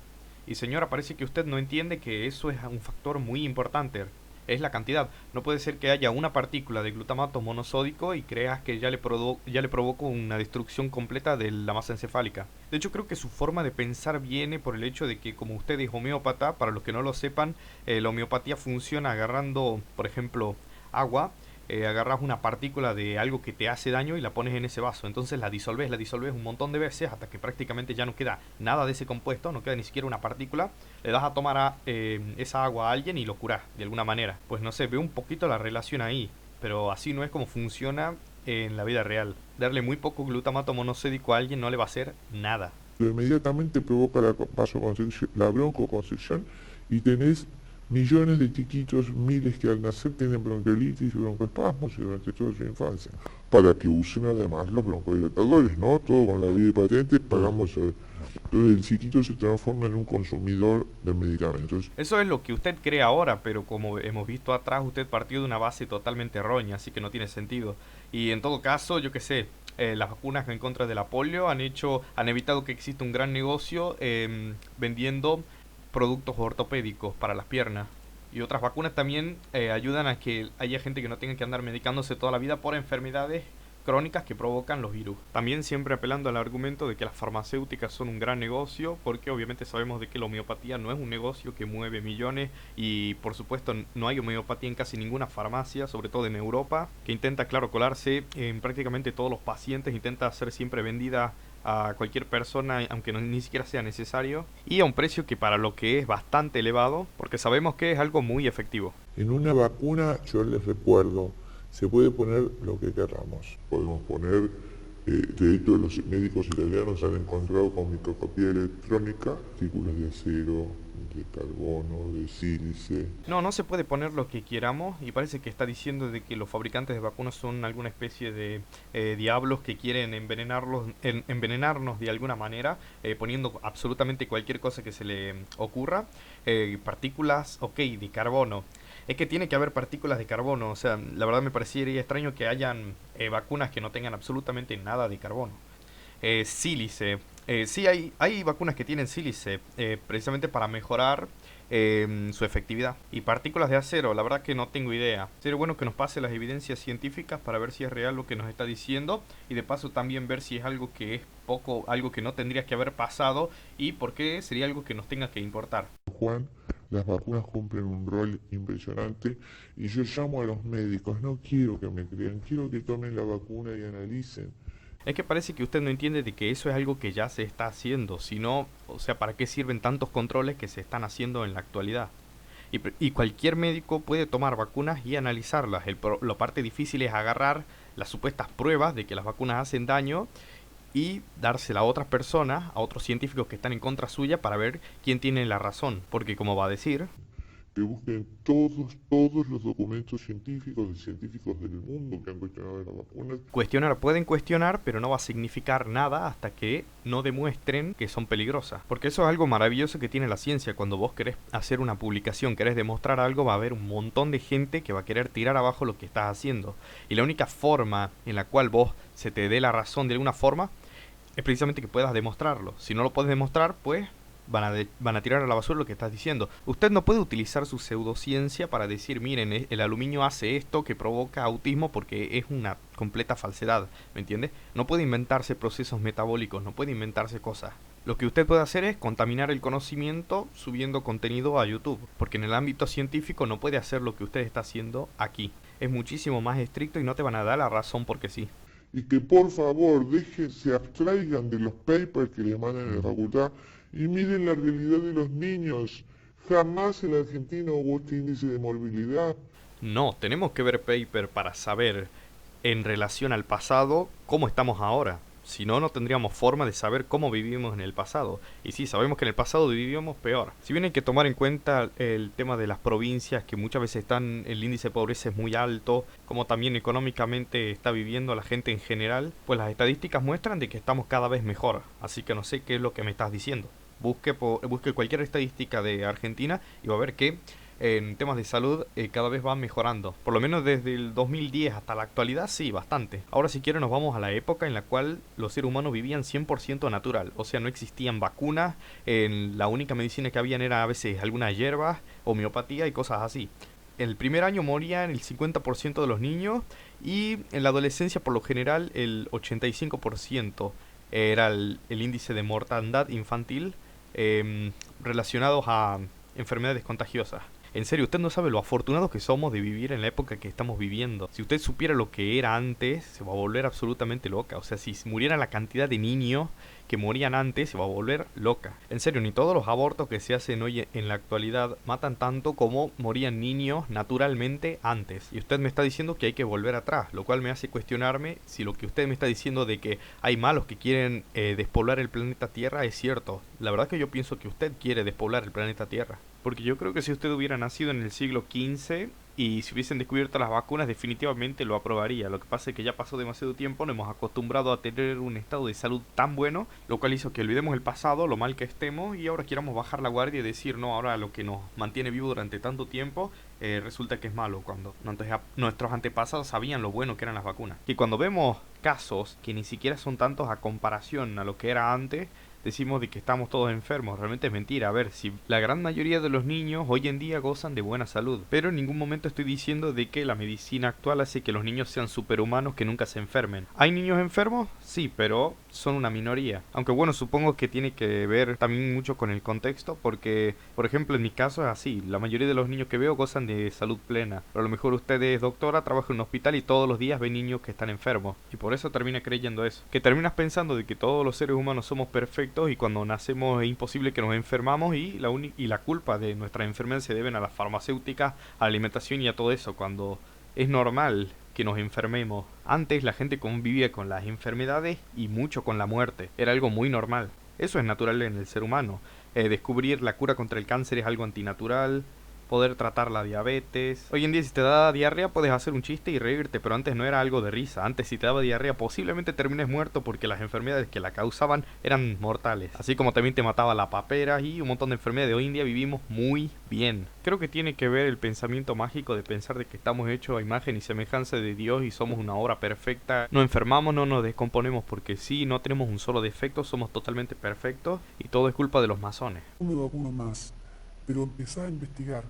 Y señora, parece que usted no entiende que eso es un factor muy importante. Es la cantidad. No puede ser que haya una partícula de glutamato monosódico y creas que ya le provoca una destrucción completa de la masa encefálica. De hecho, creo que su forma de pensar viene por el hecho de que, como usted es homeópata, para los que no lo sepan, la homeopatía funciona agarrando, por ejemplo, agua. Agarras una partícula de algo que te hace daño y la pones en ese vaso. Entonces la disolves un montón de veces hasta que prácticamente ya no queda nada de ese compuesto, no queda ni siquiera una partícula. Le das a tomar esa agua a alguien y lo curás de alguna manera. Pues no sé, veo un poquito la relación ahí, pero así no es como funciona en la vida real. Darle muy poco glutamato monosódico a alguien no le va a hacer nada. Inmediatamente provoca la broncoconstricción, y tenés millones de chiquitos, miles, que al nacer tienen bronquiolitis y broncoespasmos y durante toda su infancia. Para que usen además los broncodilatadores, ¿no? Todo con la ley de patentes pagamos. Entonces el chiquito se transforma en un consumidor de medicamentos. Eso es lo que usted cree ahora, pero como hemos visto atrás, usted partió de una base totalmente errónea, así que no tiene sentido. Y en todo caso, yo qué sé, las vacunas en contra de la polio han evitado que exista un gran negocio vendiendo productos ortopédicos para las piernas, y otras vacunas también ayudan a que haya gente que no tenga que andar medicándose toda la vida por enfermedades crónicas que provocan los virus. También siempre apelando al argumento de que las farmacéuticas son un gran negocio, porque obviamente sabemos de que la homeopatía no es un negocio que mueve millones, y por supuesto no hay homeopatía en casi ninguna farmacia, sobre todo en Europa, que intenta, claro, colarse en prácticamente todos los pacientes, intenta ser siempre vendida a cualquier persona, aunque ni siquiera sea necesario, y a un precio que para lo que es bastante elevado, porque sabemos que es algo muy efectivo. En una vacuna, yo les recuerdo, se puede poner lo que queramos. Podemos poner De hecho, los médicos italianos han encontrado con microscopía electrónica partículas de acero, de carbono, de sílice. No, no se puede poner lo que queramos y parece que está diciendo de que los fabricantes de vacunas son alguna especie de diablos que quieren envenenarnos de alguna manera, poniendo absolutamente cualquier cosa que se le ocurra. Partículas, ok, de carbono. Es que tiene que haber partículas de carbono, o sea, la verdad me parecería extraño que hayan vacunas que no tengan absolutamente nada de carbono. Sílice. Sí, hay vacunas que tienen sílice, precisamente para mejorar su efectividad. Y partículas de acero, la verdad que no tengo idea. Sería bueno que nos pase las evidencias científicas para ver si es real lo que nos está diciendo y de paso también ver si es algo que es poco, algo que no tendría que haber pasado y por qué sería algo que nos tenga que importar. Juan, las vacunas cumplen un rol impresionante y yo llamo a los médicos, no quiero que me crean, quiero que tomen la vacuna y analicen. Es que parece que usted no entiende de que eso es algo que ya se está haciendo, sino, o sea, ¿para qué sirven tantos controles que se están haciendo en la actualidad? Y cualquier médico puede tomar vacunas y analizarlas. La parte difícil es agarrar las supuestas pruebas de que las vacunas hacen daño y dársela a otras personas, a otros científicos que están en contra suya para ver quién tiene la razón. Porque como va a decir, Que busquen todos los documentos científicos de científicos del mundo que han cuestionado las vacunas. pueden cuestionar, pero no va a significar nada hasta que no demuestren que son peligrosas. Porque eso es algo maravilloso que tiene la ciencia. Cuando vos querés hacer una publicación, querés demostrar algo, va a haber un montón de gente que va a querer tirar abajo lo que estás haciendo. Y la única forma en la cual vos se te dé la razón de alguna forma es precisamente que puedas demostrarlo. Si no lo puedes demostrar, pues van a tirar a la basura lo que estás diciendo. Usted no puede utilizar su pseudociencia para decir, miren, el aluminio hace esto que provoca autismo porque es una completa falsedad, ¿me entiende? No puede inventarse procesos metabólicos, no puede inventarse cosas. Lo que usted puede hacer es contaminar el conocimiento subiendo contenido a YouTube, porque en el ámbito científico no puede hacer lo que usted está haciendo aquí. Es muchísimo más estricto y no te van a dar la razón porque sí. Y que por favor se abstraigan de los papers que les mandan en la facultad y miren la realidad de los niños. Jamás en la Argentina hubo este índice de morbilidad. No, tenemos que ver paper para saber en relación al pasado cómo estamos ahora. Si no, no tendríamos forma de saber cómo vivimos en el pasado. Y sí, sabemos que en el pasado vivíamos peor. Si bien hay que tomar en cuenta el tema de las provincias, que muchas veces el índice de pobreza es muy alto, como también económicamente está viviendo la gente en general, pues las estadísticas muestran de que estamos cada vez mejor. Así que no sé qué es lo que me estás diciendo. Busque cualquier estadística de Argentina y va a ver que en temas de salud cada vez va mejorando. Por lo menos desde el 2010 hasta la actualidad, sí, bastante. Ahora si quieren nos vamos a la época en la cual los seres humanos vivían 100% natural. O sea, no existían vacunas, la única medicina que habían era a veces algunas hierbas, homeopatía y cosas así. En el primer año morían el 50% de los niños y en la adolescencia por lo general el 85% era el índice de mortandad infantil relacionados a enfermedades contagiosas. En serio, usted no sabe lo afortunados que somos de vivir en la época que estamos viviendo. Si usted supiera lo que era antes, se va a volver absolutamente loca. O sea, si muriera la cantidad de niños que morían antes, se va a volver loca. En serio, ni todos los abortos que se hacen hoy en la actualidad matan tanto como morían niños naturalmente antes. Y usted me está diciendo que hay que volver atrás, lo cual me hace cuestionarme si lo que usted me está diciendo de que hay malos que quieren despoblar el planeta Tierra es cierto. La verdad que yo pienso que usted quiere despoblar el planeta Tierra. Porque yo creo que si usted hubiera nacido en el siglo XV y si hubiesen descubierto las vacunas, definitivamente lo aprobaría. Lo que pasa es que ya pasó demasiado tiempo, nos hemos acostumbrado a tener un estado de salud tan bueno, lo cual hizo que olvidemos el pasado, lo mal que estemos, y ahora queramos bajar la guardia y decir, no, ahora lo que nos mantiene vivo durante tanto tiempo resulta que es malo, cuando nuestros antepasados sabían lo bueno que eran las vacunas. Y cuando vemos casos que ni siquiera son tantos a comparación a lo que era antes, decimos de que estamos todos enfermos. Realmente es mentira. A ver, si la gran mayoría de los niños hoy en día gozan de buena salud, pero en ningún momento estoy diciendo de que la medicina actual hace que los niños sean superhumanos que nunca se enfermen. ¿Hay niños enfermos? Sí, pero son una minoría. Aunque bueno, supongo que tiene que ver también mucho con el contexto, porque por ejemplo en mi caso es así. La mayoría de los niños que veo gozan de salud plena, pero a lo mejor usted es doctora, trabaja en un hospital y todos los días ve niños que están enfermos, y por eso termina creyendo eso, que terminas pensando de que todos los seres humanos somos perfectos y cuando nacemos es imposible que nos enfermamos y la culpa de nuestras enfermedades se deben a las farmacéuticas, a la alimentación y a todo eso, cuando es normal que nos enfermemos. Antes la gente convivía con las enfermedades y mucho con la muerte. Era algo muy normal. Eso es natural en el ser humano. Descubrir la cura contra el cáncer es algo antinatural. Poder tratar la diabetes. Hoy en día si te da diarrea puedes hacer un chiste y reírte, pero antes no era algo de risa. Antes si te daba diarrea posiblemente termines muerto porque las enfermedades que la causaban eran mortales. Así como también te mataba la papera y un montón de enfermedades. Hoy en día vivimos muy bien. Creo que tiene que ver el pensamiento mágico de pensar de que estamos hechos a imagen y semejanza de Dios y somos una obra perfecta. No enfermamos, no nos descomponemos porque sí, no tenemos un solo defecto, somos totalmente perfectos y todo es culpa de los masones. Me vacuno más, pero empezá a investigar.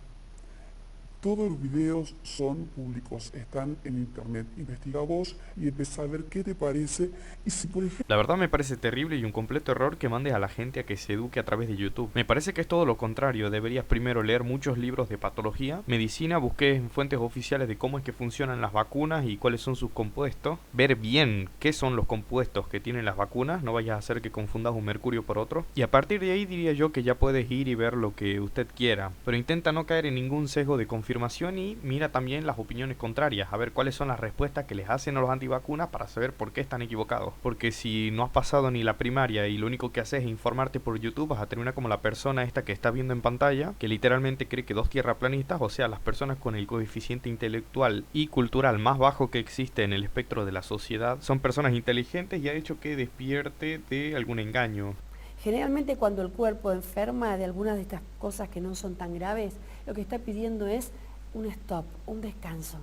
Todos los videos son públicos, están en internet. Investiga vos y empezá a ver qué te parece. Y si por ejemplo... La verdad me parece terrible y un completo error que mandes a la gente a que se eduque a través de YouTube. Me parece que es todo lo contrario. Deberías primero leer muchos libros de patología, medicina, busques en fuentes oficiales de cómo es que funcionan las vacunas y cuáles son sus compuestos. Ver bien qué son los compuestos que tienen las vacunas. No vayas a hacer que confundas un mercurio por otro. Y a partir de ahí diría yo que ya puedes ir y ver lo que usted quiera. Pero intenta no caer en ningún sesgo de confirmación y mira también las opiniones contrarias, a ver cuáles son las respuestas que les hacen a los antivacunas para saber por qué están equivocados. Porque si no has pasado ni la primaria y lo único que haces es informarte por YouTube, vas a terminar como la persona esta que está viendo en pantalla, que literalmente cree que dos tierraplanistas, o sea, las personas con el coeficiente intelectual y cultural más bajo que existe en el espectro de la sociedad, son personas inteligentes y ha hecho que despierte de algún engaño. Generalmente cuando el cuerpo enferma de algunas de estas cosas que no son tan graves, lo que está pidiendo es un stop, un descanso,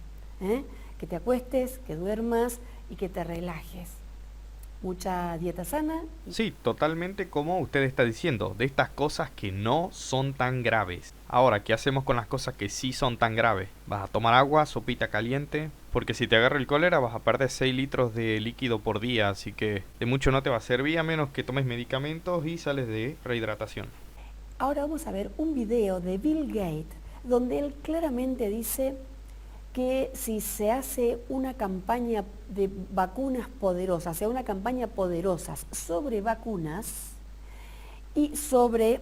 que te acuestes, que duermas y que te relajes. Mucha dieta sana. Sí, totalmente como usted está diciendo, de estas cosas que no son tan graves. Ahora, ¿qué hacemos con las cosas que sí son tan graves? Vas a tomar agua, sopita caliente, porque si te agarra el cólera vas a perder 6 litros de líquido por día, así que de mucho no te va a servir a menos que tomes medicamentos y sales de rehidratación. Ahora vamos a ver un video de Bill Gates, donde él claramente dice que si se hace una campaña de vacunas poderosas, o sea, una campaña poderosa sobre vacunas y sobre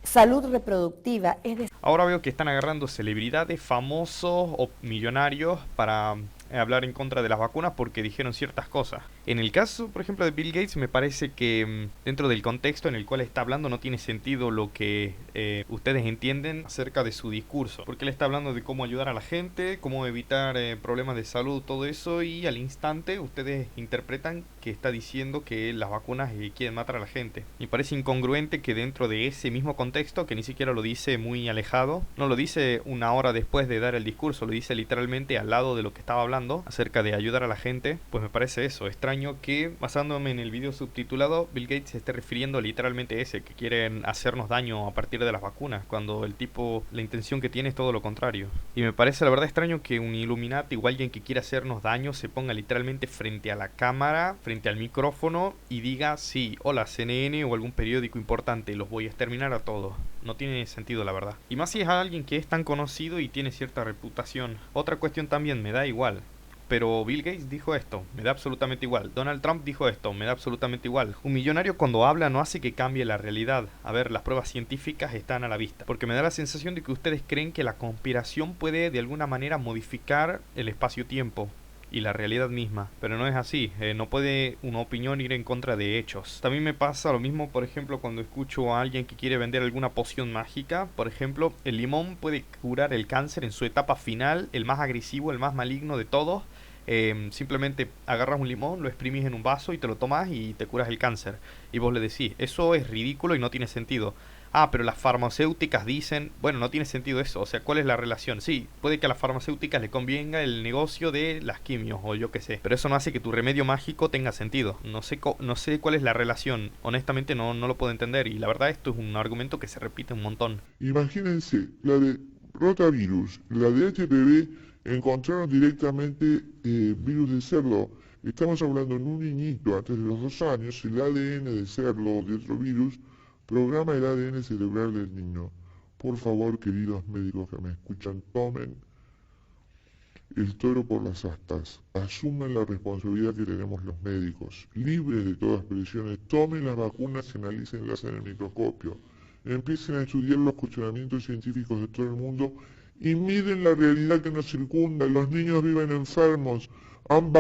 salud reproductiva, es decir... Ahora veo que están agarrando celebridades, famosos o millonarios para hablar en contra de las vacunas porque dijeron ciertas cosas. En el caso, por ejemplo, de Bill Gates, me parece que dentro del contexto en el cual está hablando no tiene sentido lo que ustedes entienden acerca de su discurso. Porque él está hablando de cómo ayudar a la gente, cómo evitar problemas de salud, todo eso, y al instante ustedes interpretan que está diciendo que las vacunas quieren matar a la gente. Me parece incongruente que dentro de ese mismo contexto, que ni siquiera lo dice muy alejado, no lo dice una hora después de dar el discurso, lo dice literalmente al lado de lo que estaba hablando acerca de ayudar a la gente, pues me parece eso, extraño que, basándome en el video subtitulado, Bill Gates se esté refiriendo literalmente a ese, que quieren hacernos daño a partir de las vacunas, cuando el tipo, la intención que tiene es todo lo contrario. Y me parece la verdad extraño que un Illuminati o alguien que quiera hacernos daño se ponga literalmente frente a la cámara, frente al micrófono y diga, sí, hola CNN o algún periódico importante, los voy a exterminar a todos. No tiene sentido la verdad. Y más si es alguien que es tan conocido y tiene cierta reputación. Otra cuestión también, me da igual. Pero Bill Gates dijo esto, me da absolutamente igual. Donald Trump dijo esto, me da absolutamente igual. Un millonario cuando habla no hace que cambie la realidad. A ver, las pruebas científicas están a la vista. Porque me da la sensación de que ustedes creen que la conspiración puede de alguna manera modificar el espacio-tiempo y la realidad misma, pero no es así, no puede una opinión ir en contra de hechos. También me pasa lo mismo, por ejemplo, cuando escucho a alguien que quiere vender alguna poción mágica. Por ejemplo, el limón puede curar el cáncer en su etapa final, el más agresivo, el más maligno de todos. Simplemente agarras un limón, lo exprimís en un vaso y te lo tomas y te curas el cáncer. Y vos le decís, eso es ridículo y no tiene sentido. Ah, pero las farmacéuticas dicen, bueno, no tiene sentido eso, o sea, ¿cuál es la relación? Sí, puede que a las farmacéuticas le convenga el negocio de las quimios o yo qué sé, pero eso no hace que tu remedio mágico tenga sentido. No sé cuál es la relación, honestamente no lo puedo entender y la verdad esto es un argumento que se repite un montón. Imagínense, la de rotavirus, la de HPV, encontraron directamente virus de cerdo. Estamos hablando en un niñito antes de los 2 años, el ADN de cerdo o de otro virus programa el ADN cerebral del niño. Por favor, queridos médicos que me escuchan, tomen el toro por las astas. Asuman la responsabilidad que tenemos los médicos. Libres de todas presiones, tomen las vacunas y analícenlas en el microscopio. Empiecen a estudiar los cuestionamientos científicos de todo el mundo y miren la realidad que nos circunda. Los niños viven enfermos, han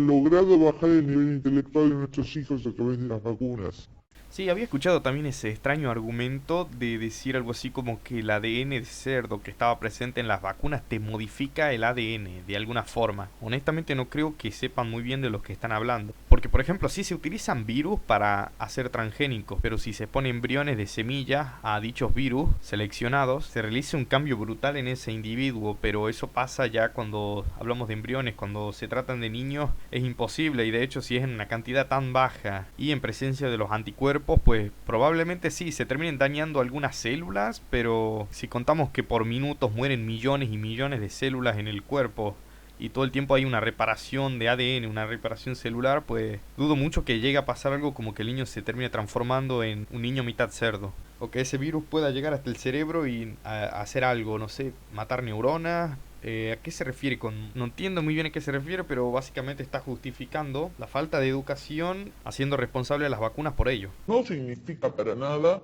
logrado bajar el nivel intelectual de nuestros hijos a través de las vacunas. Sí, había escuchado también ese extraño argumento de decir algo así como que el ADN de cerdo que estaba presente en las vacunas te modifica el ADN de alguna forma. Honestamente no creo que sepan muy bien de lo que están hablando. Porque por ejemplo sí se utilizan virus para hacer transgénicos, pero si se ponen embriones de semillas a dichos virus seleccionados, se realiza un cambio brutal en ese individuo, pero eso pasa ya cuando hablamos de embriones, cuando se tratan de niños es imposible, y de hecho si es en una cantidad tan baja y en presencia de los anticuerpos, pues probablemente sí, se terminen dañando algunas células, pero si contamos que por minutos mueren millones y millones de células en el cuerpo y todo el tiempo hay una reparación de ADN, una reparación celular, pues dudo mucho que llegue a pasar algo como que el niño se termine transformando en un niño mitad cerdo. O que ese virus pueda llegar hasta el cerebro y hacer algo, no sé, matar neuronas. ¿A qué se refiere con...? No entiendo muy bien a qué se refiere, pero básicamente está justificando la falta de educación, haciendo responsable a las vacunas por ello. No significa para nada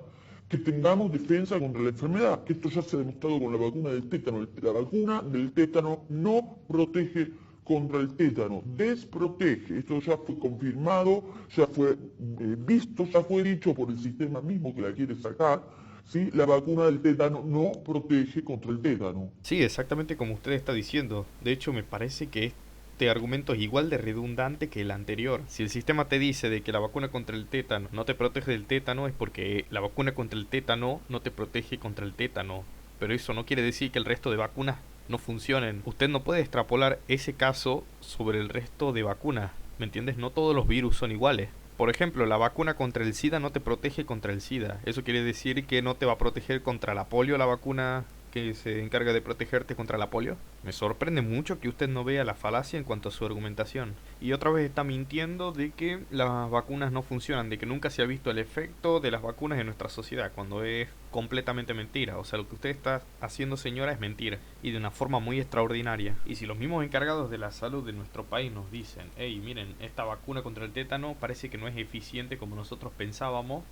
que tengamos defensa contra la enfermedad, que esto ya se ha demostrado con la vacuna del tétano. La vacuna del tétano no protege contra el tétano, desprotege. Esto ya fue confirmado, ya fue visto, ya fue dicho por el sistema mismo que la quiere sacar. ¿Sí? La vacuna del tétano no protege contra el tétano. Sí, exactamente como usted está diciendo. De hecho, me parece que este argumento es igual de redundante que el anterior. Si el sistema te dice de que la vacuna contra el tétano no te protege del tétano, es porque la vacuna contra el tétano no te protege contra el tétano. Pero eso no quiere decir que el resto de vacunas no funcionen. Usted no puede extrapolar ese caso sobre el resto de vacunas. ¿Me entiendes? No todos los virus son iguales. Por ejemplo, la vacuna contra el SIDA no te protege contra el SIDA. Eso quiere decir que no te va a proteger contra la polio la vacuna que se encarga de protegerte contra la polio. Me sorprende mucho que usted no vea la falacia en cuanto a su argumentación. Y otra vez está mintiendo de que las vacunas no funcionan, de que nunca se ha visto el efecto de las vacunas en nuestra sociedad, cuando es completamente mentira. O sea, lo que usted está haciendo, señora, es mentira, y de una forma muy extraordinaria. Y si los mismos encargados de la salud de nuestro país nos dicen, hey, miren, esta vacuna contra el tétano parece que no es eficiente como nosotros pensábamos,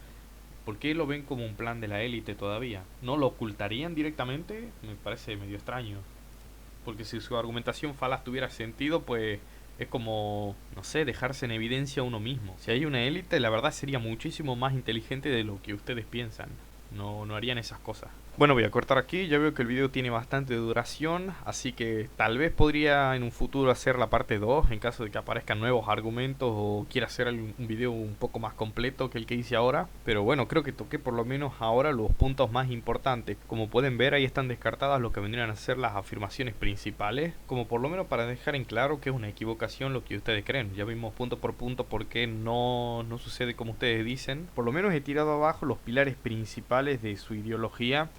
¿por qué lo ven como un plan de la élite todavía? ¿No lo ocultarían directamente? Me parece medio extraño. Porque si su argumentación falaz tuviera sentido, pues es como, no sé, dejarse en evidencia a uno mismo. Si hay una élite, la verdad sería muchísimo más inteligente de lo que ustedes piensan. No harían esas cosas. Bueno, voy a cortar aquí, ya veo que el video tiene bastante duración, así que tal vez podría en un futuro hacer la parte 2 en caso de que aparezcan nuevos argumentos o quiera hacer un video un poco más completo que el que hice ahora. Pero bueno, creo que toqué por lo menos ahora los puntos más importantes. Como pueden ver, ahí están descartadas lo que vendrían a ser las afirmaciones principales, como por lo menos para dejar en claro que es una equivocación lo que ustedes creen. Ya vimos punto por punto por qué no sucede como ustedes dicen. Por lo menos he tirado abajo los pilares principales de su ideología.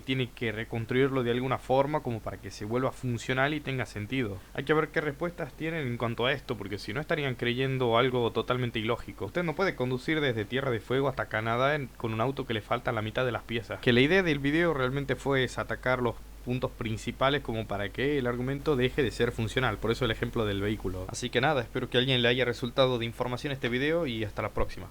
Tiene que reconstruirlo de alguna forma como para que se vuelva funcional y tenga sentido. Hay que ver qué respuestas tienen en cuanto a esto, porque si no estarían creyendo algo totalmente ilógico. Usted no puede conducir desde Tierra de Fuego hasta Canadá con un auto que le falta la mitad de las piezas. Que la idea del video realmente fue atacar los puntos principales como para que el argumento deje de ser funcional. Por eso el ejemplo del vehículo. Así que nada, espero que a alguien le haya resultado de información este video y hasta la próxima.